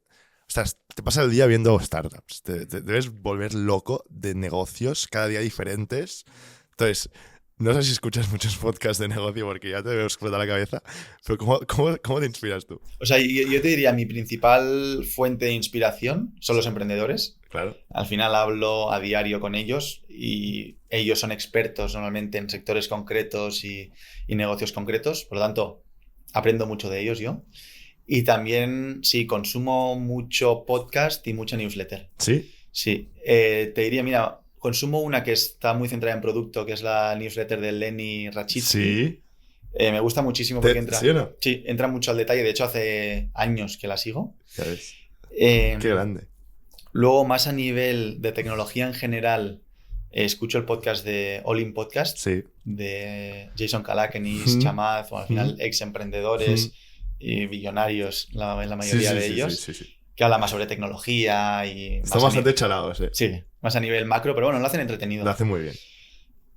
ostras, te pasas el día viendo startups, te debes volver loco de negocios cada día diferentes. Entonces, no sé si escuchas muchos podcasts de negocio porque ya te veo explotar la cabeza, pero ¿cómo te inspiras tú? O sea, yo te diría, mi principal fuente de inspiración son los emprendedores. Claro. Al final hablo a diario con ellos y ellos son expertos normalmente en sectores concretos y negocios concretos. Por lo tanto, aprendo mucho de ellos yo. Y también, sí, consumo mucho podcast y mucha newsletter. ¿Sí? Sí. Te diría, mira, consumo una que está muy centrada en producto, que es la newsletter de Lenny Rachitsky. Sí. Me gusta muchísimo porque ¿Sí o no? Sí, entra mucho al detalle. De hecho, hace años que la sigo. ¿Sabes? Qué grande. Luego, más a nivel de tecnología en general, escucho el podcast de All In Podcast, de Jason Calacanis, Chamath, al final ex emprendedores y billonarios, la mayoría de ellos, que habla más sobre tecnología y... Están bastante chalados, Sí, más a nivel macro, pero bueno, lo hacen entretenido. Lo hacen muy bien.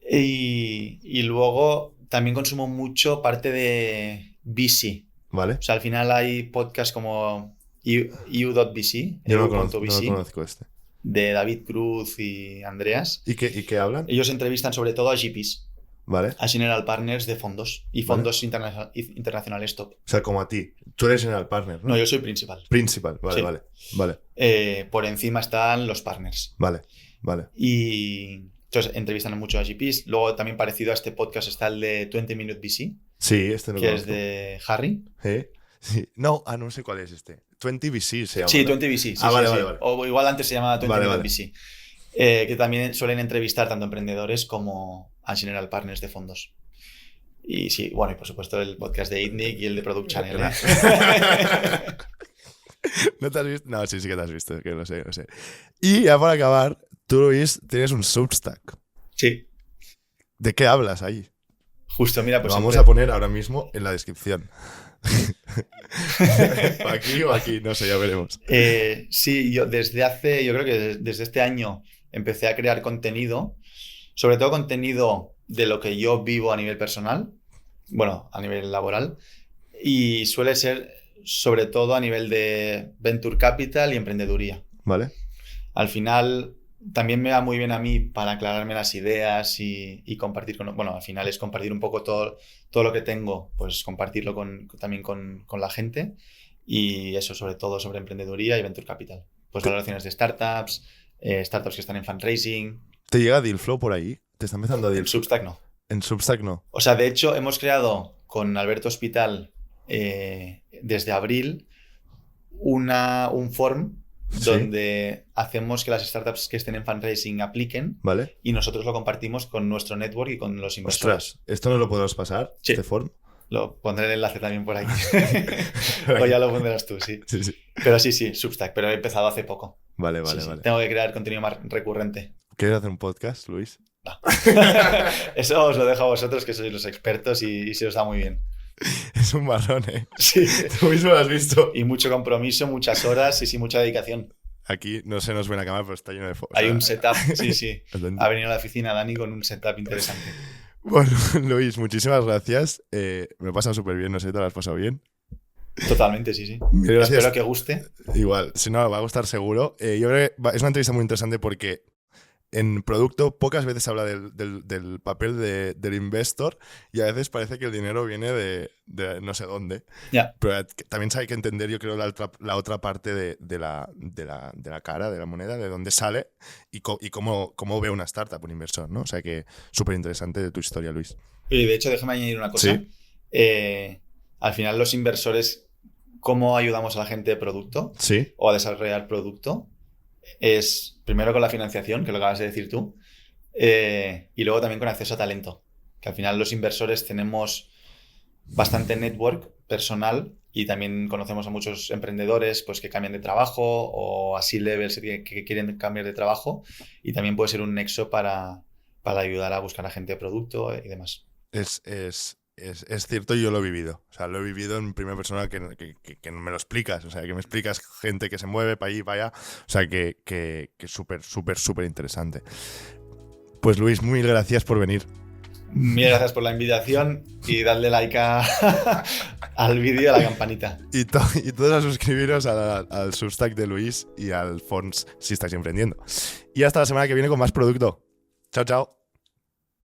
Y luego también consumo mucho parte de VC. Vale. O sea, al final hay podcasts como EU.VC. Yo no conozco este. De David Cruz y Andreas. ¿Y qué hablan? Ellos entrevistan sobre todo a GPs. Vale. A General Partners de fondos y fondos internacionales top. O sea, como a ti. Tú eres general partner, ¿no? No, yo soy principal. Principal, vale, Sí. vale. Por encima están los partners. Vale. Y entonces entrevistan mucho a GPs. Luego también parecido a este podcast está el de 20 Minute VC, Sí, este lo que conozco. es de Harry. Sí. No sé cuál es este. 20 VC se llama. Sí, ¿no? 20 VC. Sí, Vale. O igual antes se llamaba 20 Vale, Minute vale. VC. Que también suelen entrevistar tanto emprendedores como a general partners de fondos. Y sí, bueno, y por supuesto el podcast de ITNIC y el de Product Channel. ¿No te has visto? No, sí que te has visto, que lo sé. Y ya para acabar, tú, Luis, tienes un Substack. Sí, ¿De qué hablas ahí? justo, mira, pues Lo vamos siempre- a poner ahora mismo en la descripción. Aquí o aquí, no sé, ya veremos. Sí, yo creo que desde este año empecé a crear contenido, sobre todo contenido de lo que yo vivo a nivel personal, bueno, a nivel laboral, y suele ser sobre todo a nivel de venture capital y emprendeduría. ¿Vale? Al final también me va muy bien a mí para aclararme las ideas y compartir bueno, al final es compartir un poco todo lo que tengo, pues compartirlo también con la gente, y eso sobre todo sobre emprendeduría y venture capital. Pues valoraciones de startups, startups que están en fundraising. ¿Te llega Dealflow por ahí? ¿Te está empezando a En Dealflow? Substack no. En Substack no. O sea, de hecho hemos creado con Alberto Hospital desde abril un form Sí. donde hacemos que las startups que estén en fundraising apliquen, ¿Vale? y nosotros lo compartimos con nuestro network y con los inversores. Ostras, ¿esto nos lo podemos pasar? Sí. ¿Este form? Lo pondré el enlace también por aquí. O ya lo pondrás tú, sí. Sí. Pero sí, Substack, pero he empezado hace poco. Vale. Sí. Tengo que crear contenido más recurrente. ¿Quieres hacer un podcast, Luis? Eso os lo dejo a vosotros, que sois los expertos, y se os da muy bien. Es un marrón, ¿eh? Sí. Tú mismo lo has visto. Y mucho compromiso, muchas horas y mucha dedicación. Aquí no se nos ve en la cámara, pero está lleno de fotos. Hay un setup, sí. Ha venido a la oficina Dani con un setup interesante. Bueno, Luis, muchísimas gracias. Me lo he pasado súper bien, no sé, ¿te lo has pasado bien? Totalmente, sí. Gracias. Espero que guste. Igual, si no, va a gustar seguro. Yo creo que es una entrevista muy interesante porque en producto pocas veces se habla del papel del investor, y a veces parece que el dinero viene de no sé dónde. Ya. Pero también hay que entender, yo creo, la otra parte de la cara, de la moneda, de dónde sale y cómo ve una startup, un inversor, ¿no? O sea que súper interesante de tu historia, Luis. Y de hecho, déjame añadir una cosa. Sí. Al final, los inversores, ¿cómo ayudamos a la gente de producto? Sí. O a desarrollar producto. Es primero con la financiación, que lo acabas de decir tú, y luego también con acceso a talento. Que al final los inversores tenemos bastante network personal, y también conocemos a muchos emprendedores pues, que cambian de trabajo, o a C-levels que quieren cambiar de trabajo, y también puede ser un nexo para ayudar a buscar a gente de producto y demás. Es cierto, y yo lo he vivido. O sea, lo he vivido en primera persona, que no me lo explicas. O sea, que me explicas gente que se mueve para allí, para allá. O sea, que súper interesante. Pues Luis, muy gracias por venir. Mil gracias por la invitación, y dadle like al vídeo y a la campanita. Y todos a suscribiros al Substack de Luis y al Fonts si estáis emprendiendo. Y hasta la semana que viene con más producto. Chao, chao.